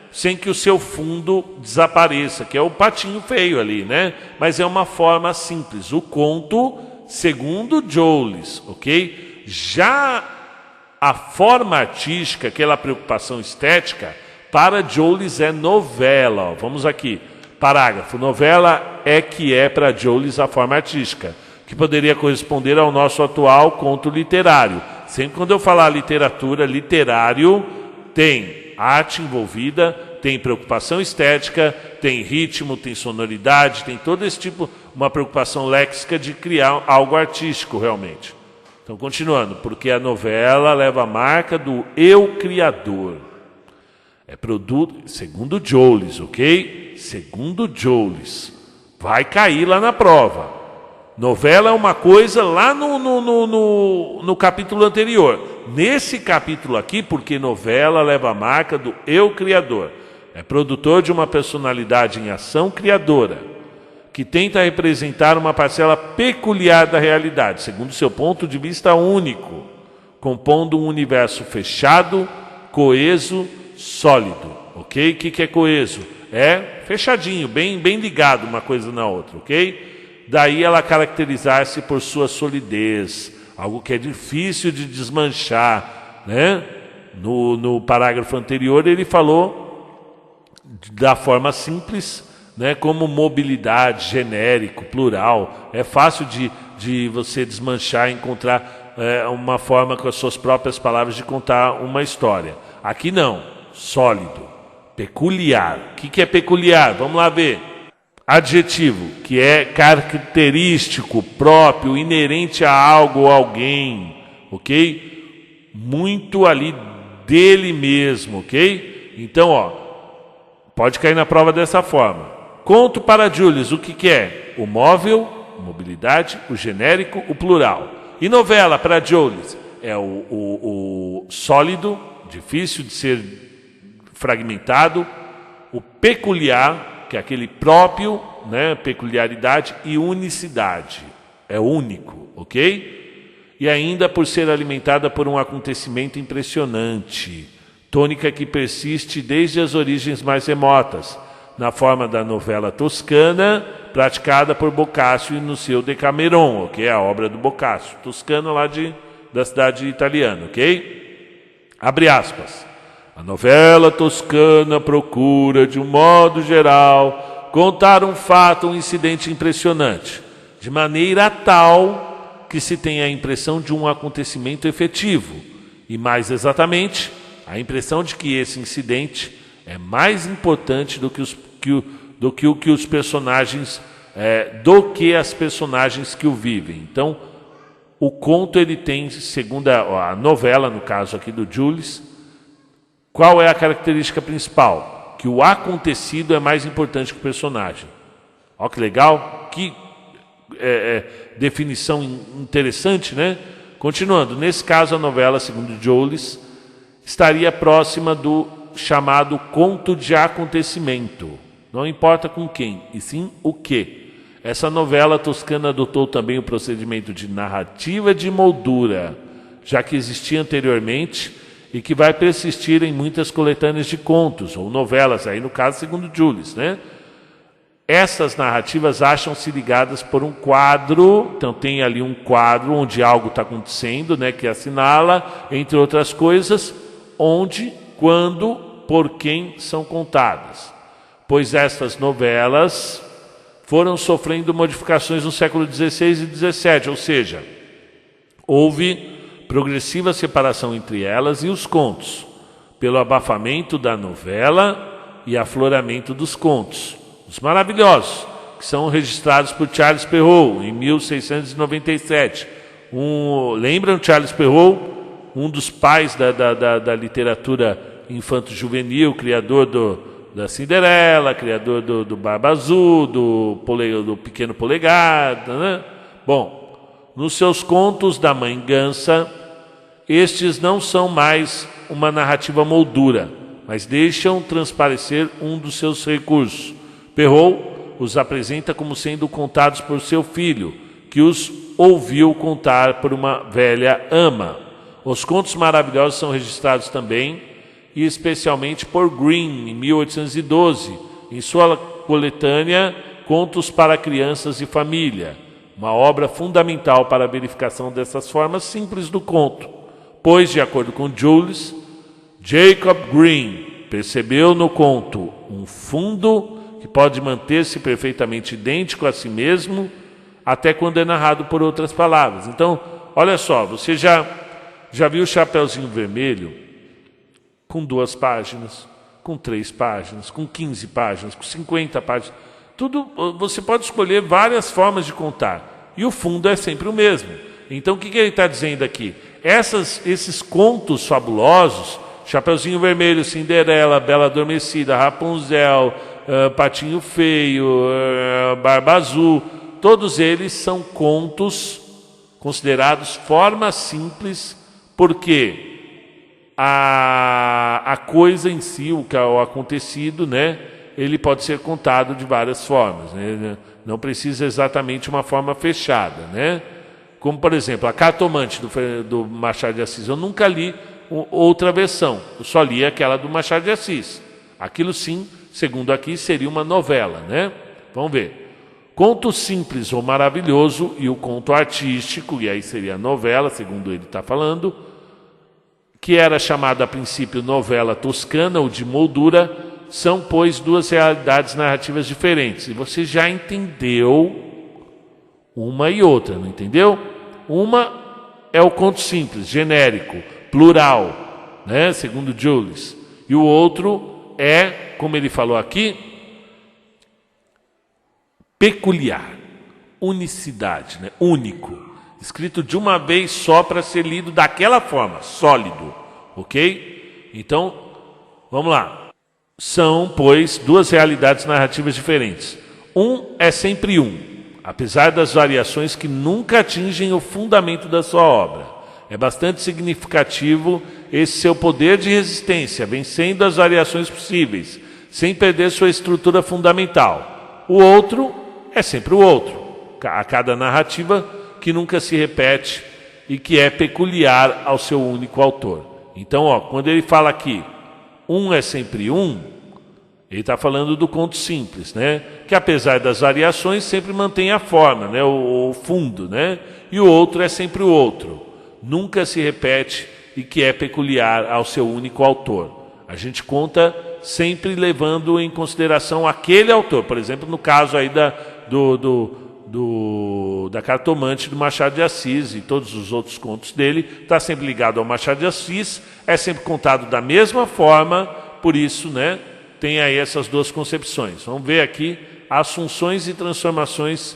Sem que o seu fundo desapareça, que é o patinho feio ali, né? Mas é uma forma simples. O conto, segundo Jolles, ok? Já a forma artística, aquela preocupação estética, para Jolles é novela. Vamos aqui, parágrafo. Novela é para Jolles a forma artística, que poderia corresponder ao nosso atual conto literário. Sempre quando eu falar literatura, literário, tem arte envolvida, tem preocupação estética, tem ritmo, tem sonoridade, tem todo esse tipo, uma preocupação léxica de criar algo artístico realmente. Então, continuando, porque a novela leva a marca do eu criador. É produto, segundo Jolles, ok? Segundo Jolles. Vai cair lá na prova. Novela é uma coisa lá no capítulo anterior. Nesse capítulo aqui, porque novela leva a marca do eu criador. É produtor de uma personalidade em ação criadora, que tenta representar uma parcela peculiar da realidade, segundo seu ponto de vista único, compondo um universo fechado, coeso, sólido. Ok? O que é coeso? É fechadinho, bem ligado uma coisa na outra, ok? Daí ela caracterizar-se por sua solidez, algo que é difícil de desmanchar, né? No parágrafo anterior ele falou da forma simples, né? Como mobilidade, genérico, plural. É fácil de você desmanchar e encontrar uma forma com as suas próprias palavras de contar uma história. Aqui não, sólido, peculiar. O que é peculiar? Vamos lá ver. Adjetivo, que é característico, próprio, inerente a algo ou alguém, ok? Muito ali dele mesmo, ok? Então, pode cair na prova dessa forma. Conto para Jolles, o que é? O móvel, mobilidade, o genérico, o plural. E novela para Jolles é o sólido, difícil de ser fragmentado, o peculiar, que é aquele próprio, né, peculiaridade, e unicidade, é único, ok? E ainda por ser alimentada por um acontecimento impressionante, tônica que persiste desde as origens mais remotas, na forma da novela toscana, praticada por Boccaccio no seu Decameron, ok? A obra do Boccaccio, Toscana lá da cidade italiana, ok? Abre aspas. A novela toscana procura, de um modo geral, contar um fato, um incidente impressionante, de maneira tal que se tenha a impressão de um acontecimento efetivo, e mais exatamente, a impressão de que esse incidente é mais importante do que as personagens que o vivem. Então, o conto ele tem, segundo a novela, no caso aqui do Jolles, qual é a característica principal? Que o acontecido é mais importante que o personagem. Olha que legal, que definição interessante, né? Continuando, nesse caso a novela, segundo Jolles, estaria próxima do chamado conto de acontecimento. Não importa com quem, e sim o que. Essa novela toscana adotou também o procedimento de narrativa de moldura, já que existia anteriormente e que vai persistir em muitas coletâneas de contos, ou novelas, aí no caso segundo Jules, né? Essas narrativas acham-se ligadas por um quadro, então tem ali um quadro onde algo está acontecendo, né, que assinala, entre outras coisas, onde, quando, por quem são contadas. Pois estas novelas foram sofrendo modificações no século XVI e XVII, ou seja, houve progressiva separação entre elas e os contos, pelo abafamento da novela e afloramento dos contos. Os maravilhosos, que são registrados por Charles Perrault em 1697. Lembram Charles Perrault? Um dos pais da literatura infanto-juvenil, criador da Cinderela, criador do Barba Azul, do Pequeno Polegar, né? Bom, nos seus contos da Mãe Gansa, estes não são mais uma narrativa moldura, mas deixam transparecer um dos seus recursos. Perrault os apresenta como sendo contados por seu filho, que os ouviu contar por uma velha ama. Os contos maravilhosos são registrados também, e especialmente por Green, em 1812, em sua coletânea Contos para Crianças e Família, uma obra fundamental para a verificação dessas formas simples do conto, pois, de acordo com Jules, Jacob Green percebeu no conto um fundo que pode manter-se perfeitamente idêntico a si mesmo, até quando é narrado por outras palavras. Então, olha só, você já viu o Chapeuzinho Vermelho com 2 páginas, com 3 páginas, com 15 páginas, com 50 páginas. Tudo, você pode escolher várias formas de contar, e o fundo é sempre o mesmo. Então, o que ele está dizendo aqui? Esses contos fabulosos, Chapeuzinho Vermelho, Cinderela, Bela Adormecida, Rapunzel, Patinho Feio, Barba Azul, todos eles são contos considerados formas simples, porque a coisa em si, o acontecido, né, ele pode ser contado de várias formas, né? Não precisa exatamente uma forma fechada, né? Como, por exemplo, a Cartomante do Machado de Assis. Eu nunca li outra versão, eu só li aquela do Machado de Assis. Aquilo sim, segundo aqui, seria uma novela, né? Vamos ver. Conto simples ou maravilhoso e o conto artístico, e aí seria a novela, segundo ele está falando, que era chamada a princípio novela toscana ou de moldura, são, pois, 2 realidades narrativas diferentes. E você já entendeu uma e outra, não entendeu? Uma é o conto simples, genérico, plural, né? Segundo Jules. E o outro é, como ele falou aqui, peculiar, unicidade, né? Único, escrito de uma vez só para ser lido daquela forma, sólido, ok? Então, vamos lá. São, pois, 2 realidades narrativas diferentes. Um é sempre um, apesar das variações que nunca atingem o fundamento da sua obra. É bastante significativo esse seu poder de resistência, vencendo as variações possíveis, sem perder sua estrutura fundamental. O outro é sempre o outro, a cada narrativa que nunca se repete e que é peculiar ao seu único autor. Então, quando ele fala aqui, um é sempre um, ele está falando do conto simples, né? Que apesar das variações sempre mantém a forma, né? O fundo, né? E o outro é sempre o outro, nunca se repete e que é peculiar ao seu único autor. A gente conta sempre levando em consideração aquele autor. Por exemplo, no caso aí da Cartomante do Machado de Assis e todos os outros contos dele, está sempre ligado ao Machado de Assis, é sempre contado da mesma forma, por isso, né, tem aí essas 2 concepções. Vamos ver aqui as funções e transformações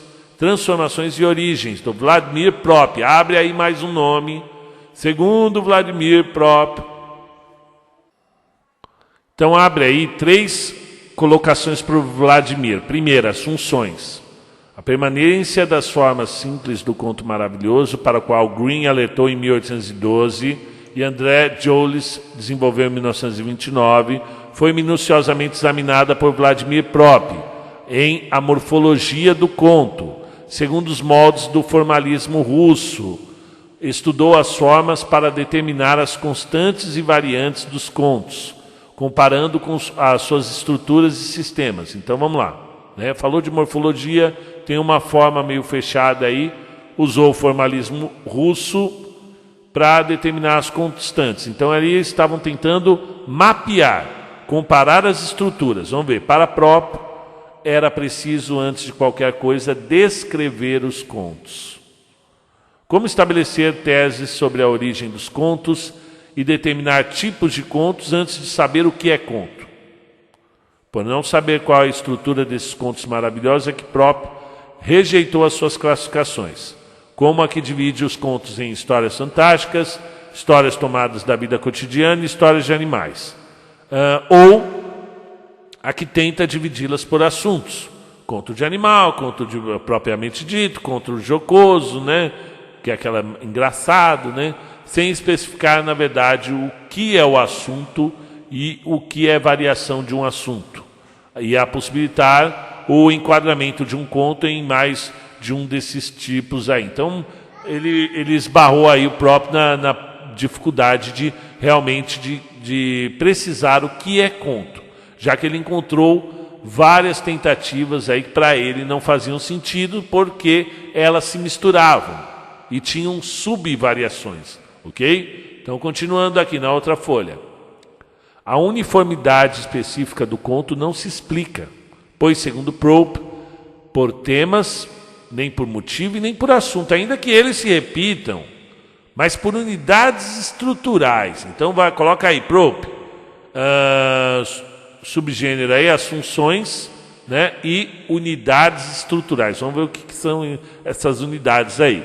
e origens do Vladimir Prop. Abre aí mais um nome, segundo Vladimir Prop. Então abre aí 3 colocações para o Vladimir. Primeira, as funções. A permanência das formas simples do conto maravilhoso, para o qual Green alertou em 1812, e André Joles desenvolveu em 1929, foi minuciosamente examinada por Vladimir Prop em A Morfologia do Conto, segundo os moldes do formalismo russo. Estudou as formas para determinar as constantes e variantes dos contos, comparando com as suas estruturas e sistemas. Então vamos lá, né? Falou de morfologia, tem uma forma meio fechada aí, usou o formalismo russo para determinar as constantes. Então ali eles estavam tentando mapear, comparar as estruturas. Vamos ver, para Prop era preciso, antes de qualquer coisa, descrever os contos. Como estabelecer teses sobre a origem dos contos e determinar tipos de contos antes de saber o que é conto? Por não saber qual a estrutura desses contos maravilhosos é que Prop rejeitou as suas classificações, como a que divide os contos em histórias fantásticas, histórias tomadas da vida cotidiana e histórias de animais, ou a que tenta dividi-las por assuntos. Conto de animal, conto de, propriamente dito, conto jocoso, né? Que é aquela engraçado, né? Sem especificar, na verdade, o que é o assunto e o que é variação de um assunto. E a possibilitar o enquadramento de um conto em mais de um desses tipos aí. Então, ele esbarrou aí o próprio na dificuldade de realmente de precisar o que é conto, já que ele encontrou várias tentativas aí que para ele não faziam sentido porque elas se misturavam e tinham subvariações, ok? Então, continuando aqui na outra folha. A uniformidade específica do conto não se explica, pois, segundo Prop, por temas, nem por motivo e nem por assunto, ainda que eles se repitam, mas por unidades estruturais. Então, coloca aí, Prop, subgênero aí, as funções, né, e unidades estruturais. Vamos ver o que são essas unidades aí,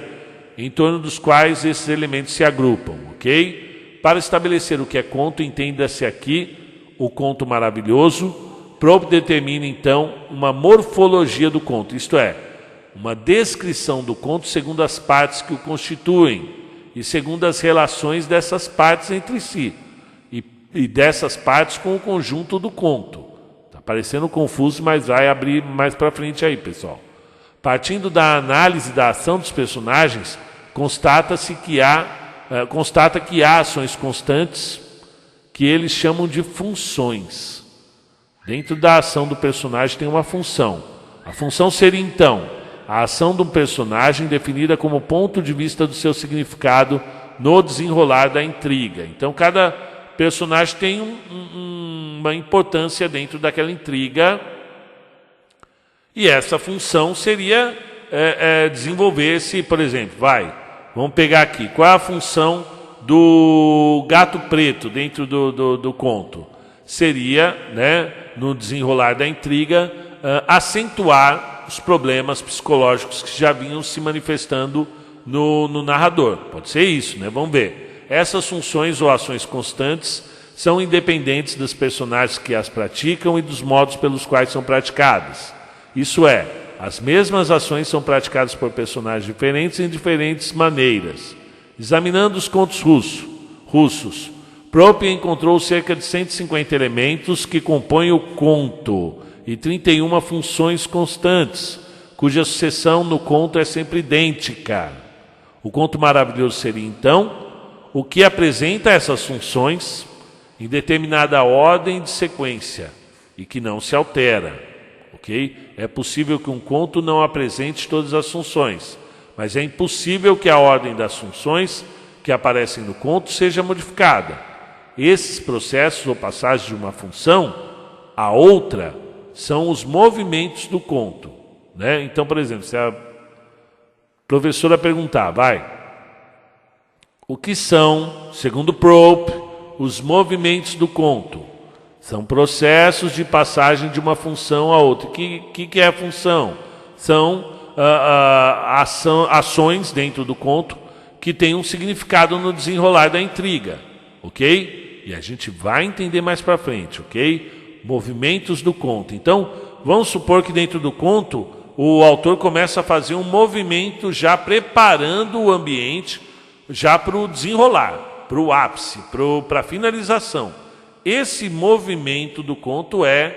em torno dos quais esses elementos se agrupam, ok? Para estabelecer o que é conto, entenda-se aqui o conto maravilhoso. Prop determina, então, uma morfologia do conto, isto é, uma descrição do conto segundo as partes que o constituem e segundo as relações dessas partes entre si e dessas partes com o conjunto do conto. Está parecendo confuso, mas vai abrir mais para frente aí, pessoal. Partindo da análise da ação dos personagens, constata que há ações constantes que eles chamam de funções. Dentro da ação do personagem tem uma função. A função seria, então, a ação de um personagem definida como ponto de vista do seu significado no desenrolar da intriga. Então, cada personagem tem uma importância dentro daquela intriga, e essa função seria desenvolver-se, por exemplo, vamos pegar aqui, qual é a função do gato preto dentro do conto? Seria, né, no desenrolar da intriga, acentuar os problemas psicológicos que já vinham se manifestando no narrador. Pode ser isso, né? Vamos ver. Essas funções ou ações constantes são independentes dos personagens que as praticam e dos modos pelos quais são praticadas. Isso é, as mesmas ações são praticadas por personagens diferentes em diferentes maneiras. Examinando os contos russos, Prop encontrou cerca de 150 elementos que compõem o conto e 31 funções constantes, cuja sucessão no conto é sempre idêntica. O conto maravilhoso seria, então, o que apresenta essas funções em determinada ordem de sequência e que não se altera, ok? É possível que um conto não apresente todas as funções, mas é impossível que a ordem das funções que aparecem no conto seja modificada. Esses processos ou passagens de uma função a outra são os movimentos do conto, né? Então, por exemplo, se a professora perguntar, o que são, segundo Prop, os movimentos do conto? São processos de passagem de uma função a outra. O que é a função? São ações dentro do conto que têm um significado no desenrolar da intriga, ok? E a gente vai entender mais para frente, ok? Movimentos do conto. Então, vamos supor que dentro do conto o autor começa a fazer um movimento já preparando o ambiente já para o desenrolar. o ápice, para a finalização. Esse movimento do conto é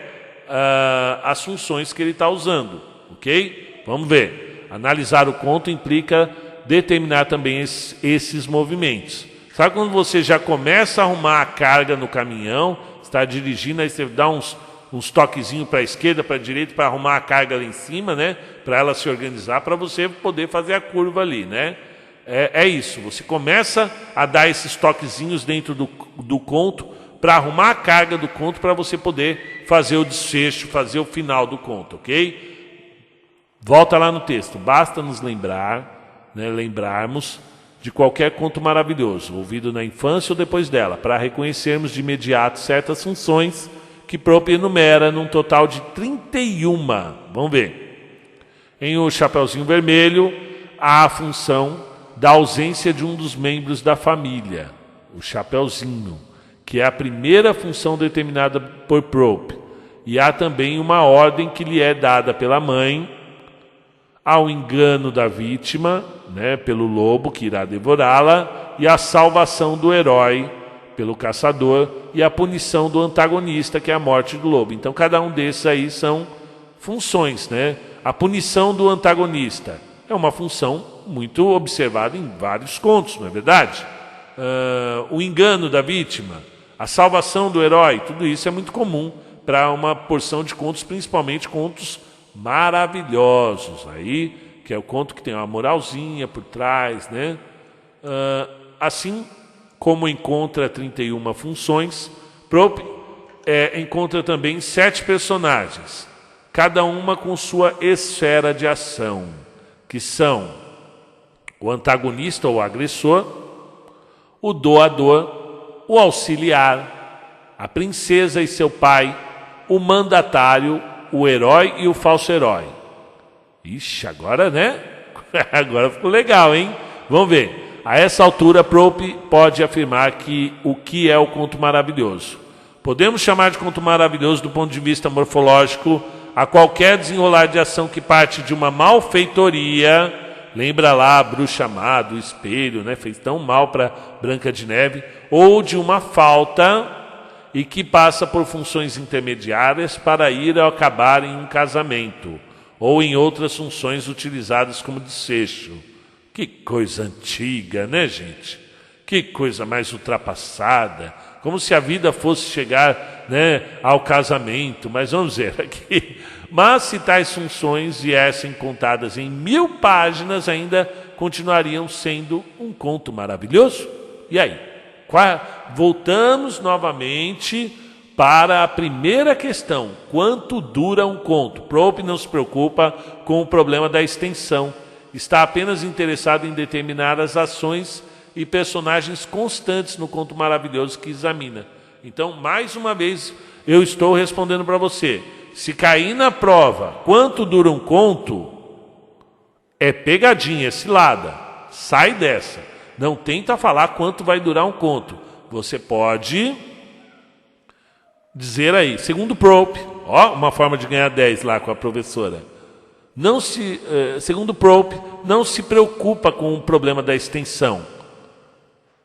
as funções que ele está usando, ok? Vamos ver. Analisar o conto implica determinar também esses movimentos. Sabe quando você já começa a arrumar a carga no caminhão, está dirigindo, aí você dá uns toquezinhos para a esquerda, para a direita, para arrumar a carga lá em cima, né? Para ela se organizar, para você poder fazer a curva ali, né? É isso, você começa a dar esses toquezinhos dentro do conto para arrumar a carga do conto para você poder fazer o desfecho, fazer o final do conto, ok? Volta lá no texto. Basta nos lembrarmos de qualquer conto maravilhoso, ouvido na infância ou depois dela, para reconhecermos de imediato certas funções que Propp enumera num total de 31. Vamos ver. Em O Chapeuzinho Vermelho, há a função da ausência de um dos membros da família, o Chapeuzinho, que é a primeira função determinada por Propp. E há também uma ordem que lhe é dada pela mãe, ao engano da vítima, né, pelo lobo que irá devorá-la, e a salvação do herói pelo caçador, e a punição do antagonista, que é a morte do lobo. Então, cada um desses aí são funções, né? A punição do antagonista é uma função muito observada em vários contos, não é verdade? O engano da vítima, a salvação do herói, tudo isso é muito comum para uma porção de contos, principalmente contos maravilhosos, aí, que é o conto que tem uma moralzinha por trás, né? Assim como encontra 31 funções, Propp encontra também 7 personagens, cada uma com sua esfera de ação, que são o antagonista ou agressor, o doador, o auxiliar, a princesa e seu pai, o mandatário, o herói e o falso herói. Ixi, agora, né? Agora ficou legal, hein? Vamos ver. A essa altura, Propp pode afirmar o que é o conto maravilhoso. Podemos chamar de conto maravilhoso, do ponto de vista morfológico, a qualquer desenrolar de ação que parte de uma malfeitoria. Lembra lá a bruxa má do espelho, né? Fez tão mal para Branca de Neve. Ou de uma falta e que passa por funções intermediárias para ir ao acabar em um casamento, ou em outras funções utilizadas como desfecho. Que coisa antiga, né, gente? Que coisa mais ultrapassada. Como se a vida fosse chegar, né, ao casamento. Mas vamos ver aqui. Mas se tais funções viessem contadas em 1000 páginas, ainda continuariam sendo um conto maravilhoso? E aí? Voltamos novamente para a primeira questão. Quanto dura um conto? Propp não se preocupa com o problema da extensão. Está apenas interessado em determinar as ações e personagens constantes no conto maravilhoso que examina. Então, mais uma vez, eu estou respondendo para você. Se cair na prova, quanto dura um conto? É pegadinha, é cilada. Sai dessa. Não tenta falar quanto vai durar um conto. Você pode dizer aí, segundo Propp, uma forma de ganhar 10 lá com a professora. Segundo Propp, não se preocupa com o problema da extensão.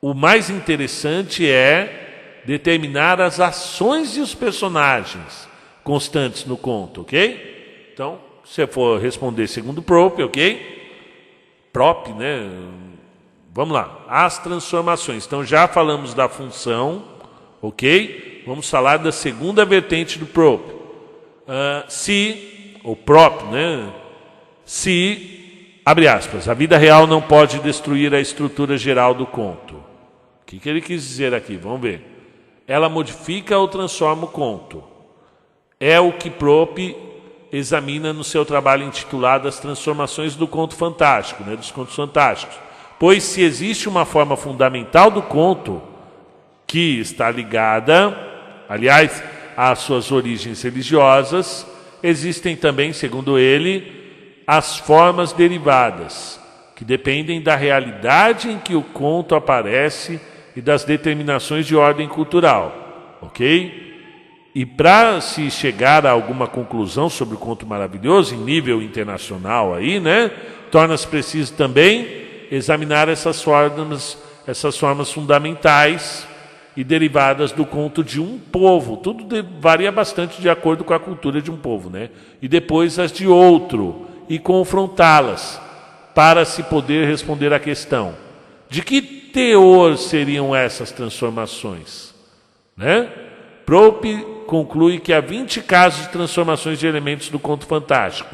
O mais interessante é determinar as ações e os personagens constantes no conto, ok? Então, se for responder segundo Propp, ok? Propp, né? Vamos lá. As transformações. Então, já falamos da função, ok? Vamos falar da segunda vertente do Propp. O Propp, né? Se, abre aspas, a vida real não pode destruir a estrutura geral do conto. O que ele quis dizer aqui? Vamos ver. Ela modifica ou transforma o conto. É o que Propp examina no seu trabalho intitulado As Transformações do Conto Fantástico, né? Dos contos fantásticos. Pois se existe uma forma fundamental do conto que está ligada, aliás, às suas origens religiosas, existem também, segundo ele, as formas derivadas, que dependem da realidade em que o conto aparece e das determinações de ordem cultural, ok? E para se chegar a alguma conclusão sobre o conto maravilhoso, em nível internacional aí, né? Torna-se preciso também examinar essas formas essas formas fundamentais e derivadas do conto de um povo. Tudo varia bastante de acordo com a cultura de um povo, né? E depois as de outro, e confrontá-las, para se poder responder à questão: de que teor seriam essas transformações? Né? Prope conclui que há 20 casos de transformações de elementos do conto fantástico,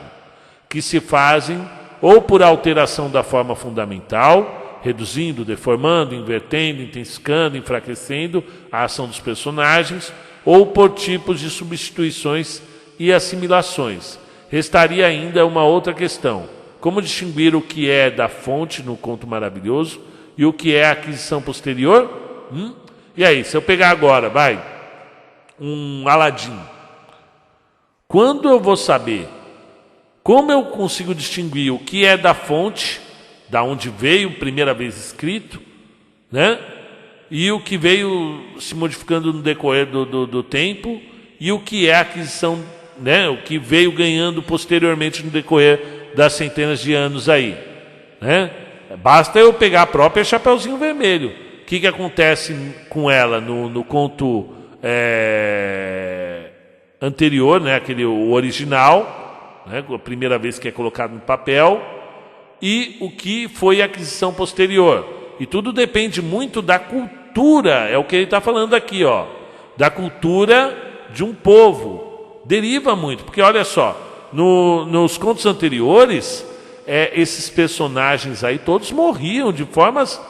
que se fazem ou por alteração da forma fundamental, reduzindo, deformando, invertendo, intensificando, enfraquecendo a ação dos personagens, ou por tipos de substituições e assimilações. Restaria ainda uma outra questão: como distinguir o que é da fonte no conto maravilhoso e o que é a aquisição posterior? E aí, se eu pegar agora, um Aladim, quando eu vou saber, como eu consigo distinguir o que é da fonte, da onde veio primeira vez escrito, né? E o que veio se modificando no decorrer do tempo, e o que é a aquisição, né? O que veio ganhando posteriormente no decorrer das centenas de anos aí, né? Basta eu pegar a própria Chapeuzinho Vermelho. O que acontece com ela no conto anterior, né? O original, né? A primeira vez que é colocado no papel, e o que foi a aquisição posterior. E tudo depende muito da cultura, é o que ele está falando aqui, ó, da cultura de um povo. Deriva muito, porque olha só, nos contos anteriores, esses personagens aí todos morriam de formas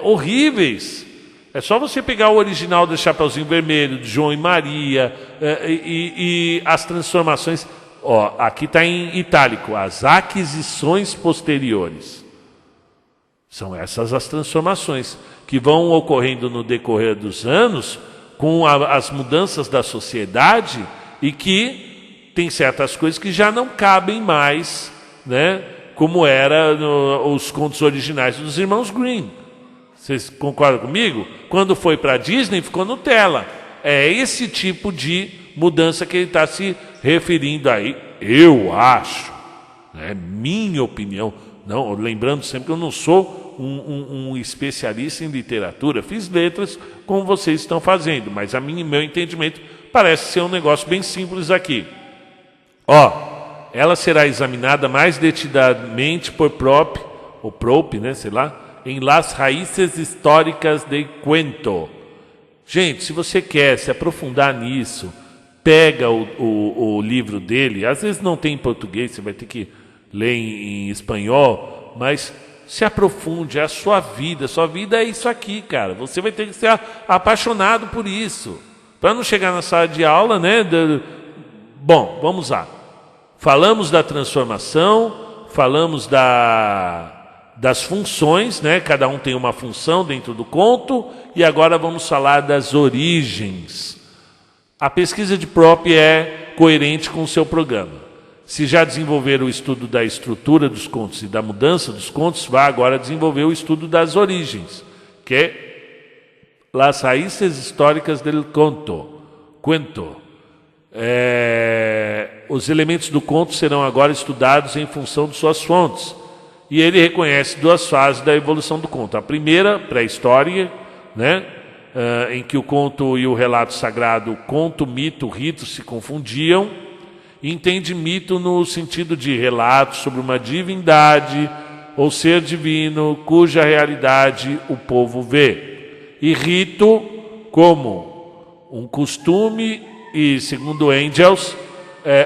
horríveis. É só você pegar o original do Chapeuzinho Vermelho, de João e Maria, e as transformações. Ó, aqui está em itálico: as aquisições posteriores. São essas as transformações que vão ocorrendo no decorrer dos anos, com as mudanças da sociedade, e que tem certas coisas que já não cabem mais, né? Como era os contos originais dos irmãos Grimm. Vocês concordam comigo? Quando foi para a Disney, ficou Nutella. É esse tipo de mudança que ele está se referindo aí, eu acho. É minha opinião. Não, lembrando sempre que eu não sou um especialista em literatura. Fiz letras como vocês estão fazendo, mas meu entendimento parece ser um negócio bem simples aqui. Ela será examinada mais detidamente por Prope, né, sei lá, em Las Raíces Históricas de Cuento. Gente, se você quer se aprofundar nisso, pega o livro dele. Às vezes não tem em português, você vai ter que ler em espanhol, mas se aprofunde. É a sua vida. Sua vida é isso aqui, cara. Você vai ter que ser apaixonado por isso, para não chegar na sala de aula, né? Bom, vamos lá. Falamos da transformação, falamos das funções, né? Cada um tem uma função dentro do conto, e agora vamos falar das origens. A pesquisa de Prope é coerente com o seu programa. Se já desenvolver o estudo da estrutura dos contos e da mudança dos contos, vá agora desenvolver o estudo das origens, que é Las Raíces Históricas del Cuento. Os elementos do conto serão agora estudados em função de suas fontes. E ele reconhece duas fases da evolução do conto. A primeira, pré-história, né? Em que o conto e o relato sagrado, conto, mito, rito se confundiam, e entende mito no sentido de relato sobre uma divindade ou ser divino cuja realidade o povo vê, e rito como um costume e, segundo Engels,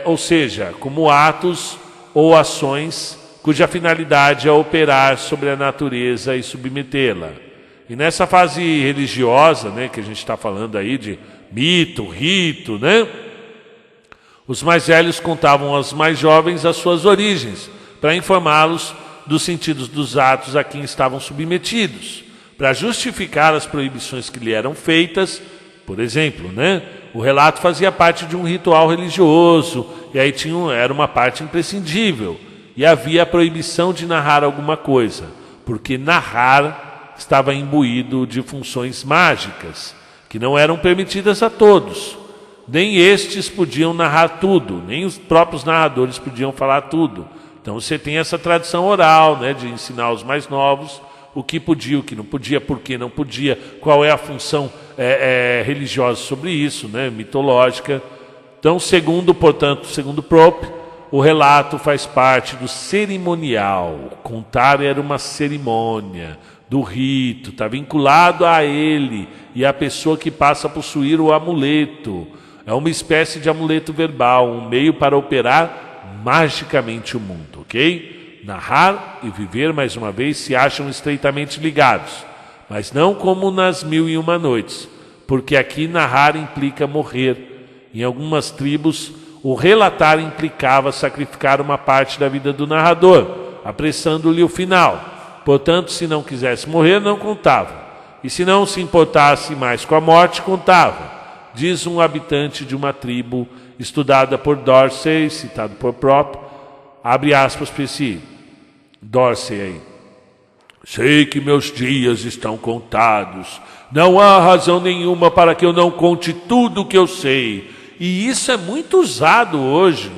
ou seja, como atos ou ações cuja finalidade é operar sobre a natureza e submetê-la. E nessa fase religiosa, né, que a gente está falando aí de mito, rito, né, os mais velhos contavam aos mais jovens as suas origens, para informá-los dos sentidos dos atos a quem estavam submetidos, para justificar as proibições que lhe eram feitas. Por exemplo, né, o relato fazia parte de um ritual religioso, e aí era uma parte imprescindível, e havia a proibição de narrar alguma coisa, porque narrar estava imbuído de funções mágicas, que não eram permitidas a todos. Nem estes podiam narrar tudo, nem os próprios narradores podiam falar tudo. Então você tem essa tradição oral, né, de ensinar aos mais novos o que podia, o que não podia, por que não podia, qual é a função religiosa sobre isso, né, mitológica. Então, segundo Propp, o relato faz parte do cerimonial. Contar era uma cerimônia, do rito, está vinculado a ele e a pessoa que passa a possuir o amuleto. É uma espécie de amuleto verbal, um meio para operar magicamente o mundo, ok? Narrar e viver, mais uma vez, se acham estreitamente ligados, mas não como nas 1001 Noites, porque aqui narrar implica morrer. Em algumas tribos, o relatar implicava sacrificar uma parte da vida do narrador, apressando-lhe o final. Portanto, se não quisesse morrer, não contava. E se não se importasse mais com a morte, contava. Diz um habitante de uma tribo estudada por Dorsey, citado por Propp, abre aspas para esse Dorsey aí. Sei que meus dias estão contados. Não há razão nenhuma para que eu não conte tudo o que eu sei. E isso é muito usado hoje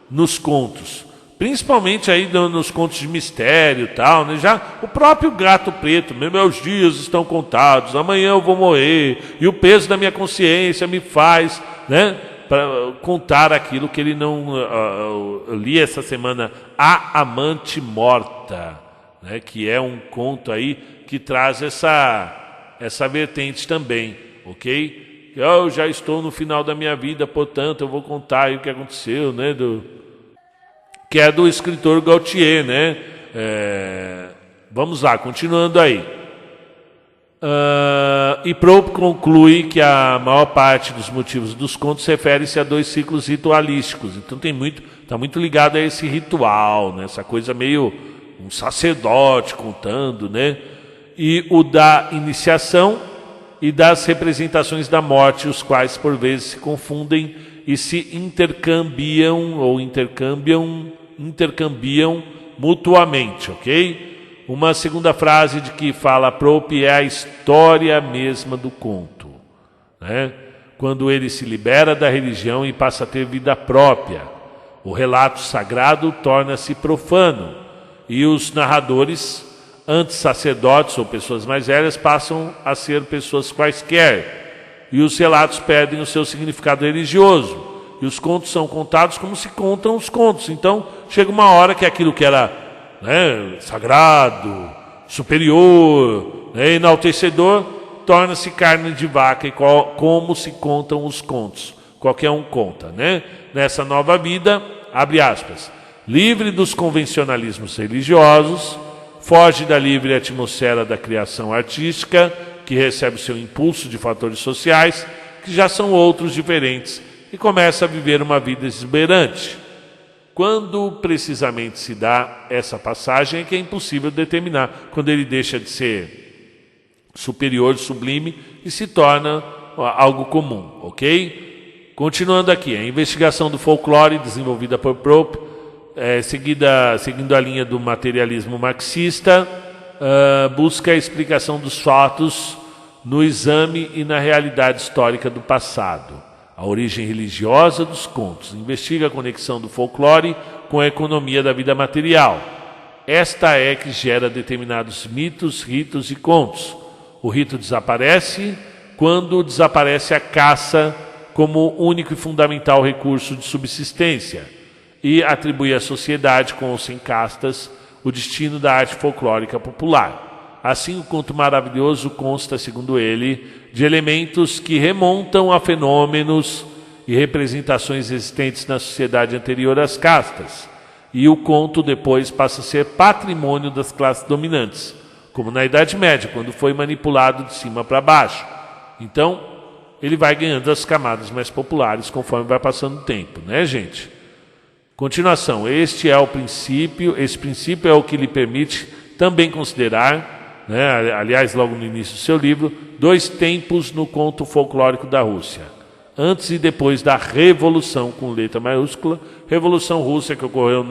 nos contos. Principalmente aí nos contos de mistério e tal, né? Já o próprio Gato Preto, meus dias estão contados, amanhã eu vou morrer, e o peso da minha consciência me faz, né, para contar aquilo que ele não... eu li essa semana, A Amante Morta, né, que é um conto aí que traz essa vertente também, ok? Eu já estou no final da minha vida, portanto eu vou contar aí o que aconteceu, né, que é do escritor Gautier, né? Vamos lá, continuando aí. E Propp conclui que a maior parte dos motivos dos contos refere-se a 2 ciclos ritualísticos. Então está muito ligado a esse ritual, né? Essa coisa meio um sacerdote contando, né? E o da iniciação e das representações da morte, os quais por vezes se confundem e se intercambiam mutuamente, ok? Uma segunda frase de que fala Propp é a história mesma do conto, né? Quando ele se libera da religião e passa a ter vida própria, o relato sagrado torna-se profano e os narradores, antes sacerdotes ou pessoas mais velhas, passam a ser pessoas quaisquer e os relatos perdem o seu significado religioso. E os contos são contados como se contam os contos. Então, chega uma hora que aquilo que era, né, sagrado, superior, né, enaltecedor, torna-se carne de vaca, e como se contam os contos. Qualquer um conta, né? Nessa nova vida, abre aspas, livre dos convencionalismos religiosos, foge da livre atmosfera da criação artística, que recebe o seu impulso de fatores sociais, que já são outros diferentes, e começa a viver uma vida exuberante. Quando precisamente se dá essa passagem é que é impossível determinar, quando ele deixa de ser superior, sublime, e se torna algo comum, ok? Continuando aqui, a investigação do folclore desenvolvida por Propp, seguindo a linha do materialismo marxista, busca a explicação dos fatos no exame e na realidade histórica do passado. A origem religiosa dos contos, investiga a conexão do folclore com a economia da vida material. Esta é que gera determinados mitos, ritos e contos. O rito desaparece quando desaparece a caça como único e fundamental recurso de subsistência e atribui à sociedade, com ou sem castas, o destino da arte folclórica popular. Assim, o conto maravilhoso consta, segundo ele, de elementos que remontam a fenômenos e representações existentes na sociedade anterior às castas, e o conto depois passa a ser patrimônio das classes dominantes, como na Idade Média, quando foi manipulado de cima para baixo. Então, ele vai ganhando as camadas mais populares conforme vai passando o tempo, né, gente? Continuação, esse princípio é o que lhe permite também considerar, né, aliás, logo no início do seu livro, 2 tempos no conto folclórico da Rússia, antes e depois da Revolução, com letra maiúscula, Revolução Russa, que ocorreu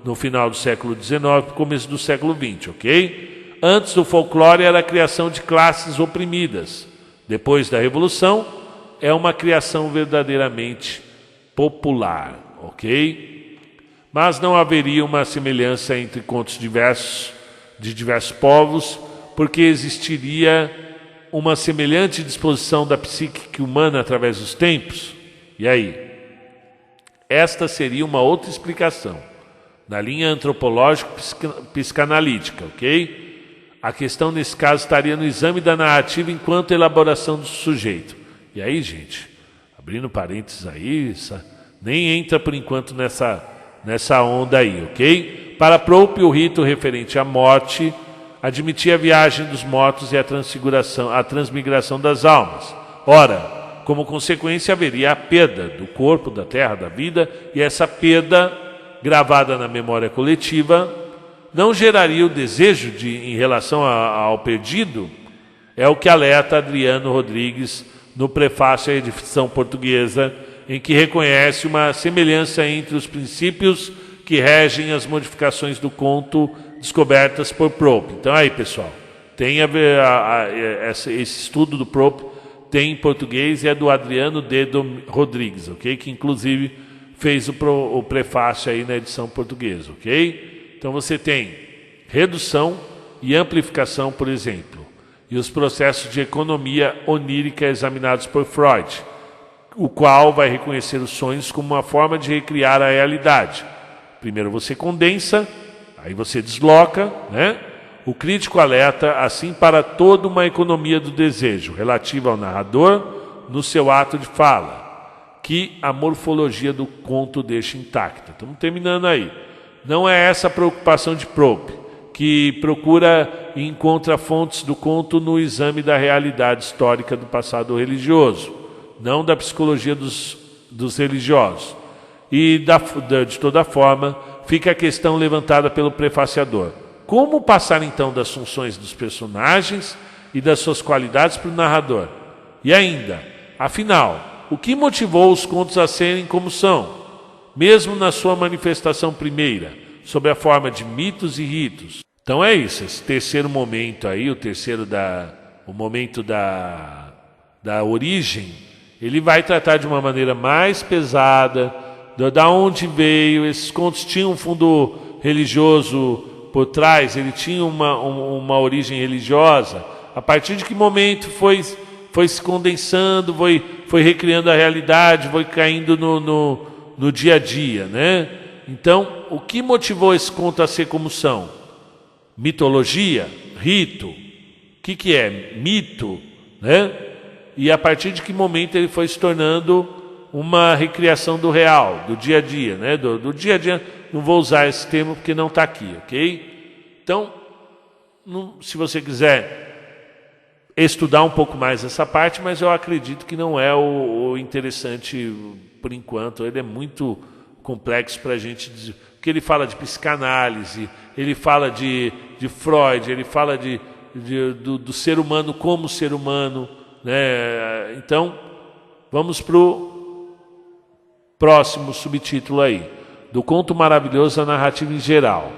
no final do século XIX, começo do século XX, ok? Antes do folclore era a criação de classes oprimidas. Depois da Revolução, é uma criação verdadeiramente popular, ok? Mas não haveria uma semelhança entre contos de diversos povos, porque existiria uma semelhante disposição da psique humana através dos tempos? E aí? Esta seria uma outra explicação, na linha antropológico-psicanalítica, ok? A questão nesse caso estaria no exame da narrativa enquanto elaboração do sujeito. E aí, gente, abrindo parênteses aí, nem entra por enquanto nessa onda aí, ok? Para Prope, o rito referente à morte admitia a viagem dos mortos e a transmigração das almas. Ora, como consequência, haveria a perda do corpo, da terra, da vida, e essa perda, gravada na memória coletiva, não geraria o desejo em relação ao perdido? É o que alerta Adriano Rodrigues no prefácio à edição portuguesa, em que reconhece uma semelhança entre os princípios que regem as modificações do conto descobertas por Prope. Então aí, pessoal, tem a ver esse estudo do Prope, tem em português e é do Adriano Rodrigues, ok? Que inclusive fez o prefácio aí na edição portuguesa, ok? Então você tem redução e amplificação, por exemplo, e os processos de economia onírica examinados por Freud, o qual vai reconhecer os sonhos como uma forma de recriar a realidade. Primeiro você condensa, aí você desloca, né? O crítico alerta, assim, para toda uma economia do desejo, relativa ao narrador, no seu ato de fala, que a morfologia do conto deixa intacta. Estamos terminando aí. Não é essa a preocupação de Prope, que procura e encontra fontes do conto no exame da realidade histórica do passado religioso, não da psicologia dos religiosos. E, de toda forma, fica a questão levantada pelo prefaciador. Como passar, então, das funções dos personagens e das suas qualidades para o narrador? E ainda, afinal, o que motivou os contos a serem como são, mesmo na sua manifestação primeira, sob a forma de mitos e ritos? Então é isso, esse terceiro momento aí, o momento da origem, ele vai tratar de uma maneira mais pesada, da onde veio, esses contos tinham um fundo religioso por trás, ele tinha uma origem religiosa. A partir de que momento foi se condensando, foi recriando a realidade, foi caindo no dia a dia, né? Então, o que motivou esse conto a ser como são? Mitologia? Rito? O que é? Mito? Né? E a partir de que momento ele foi se tornando uma recriação do real, do dia a dia, né? Do dia a dia, não vou usar esse termo porque não está aqui, ok? Então, se você quiser estudar um pouco mais essa parte, mas eu acredito que não é o interessante por enquanto, ele é muito complexo para a gente dizer, porque ele fala de psicanálise, ele fala de Freud, ele fala do ser humano como ser humano, né? Então, vamos para o próximo subtítulo aí, do conto maravilhoso à narrativa em geral.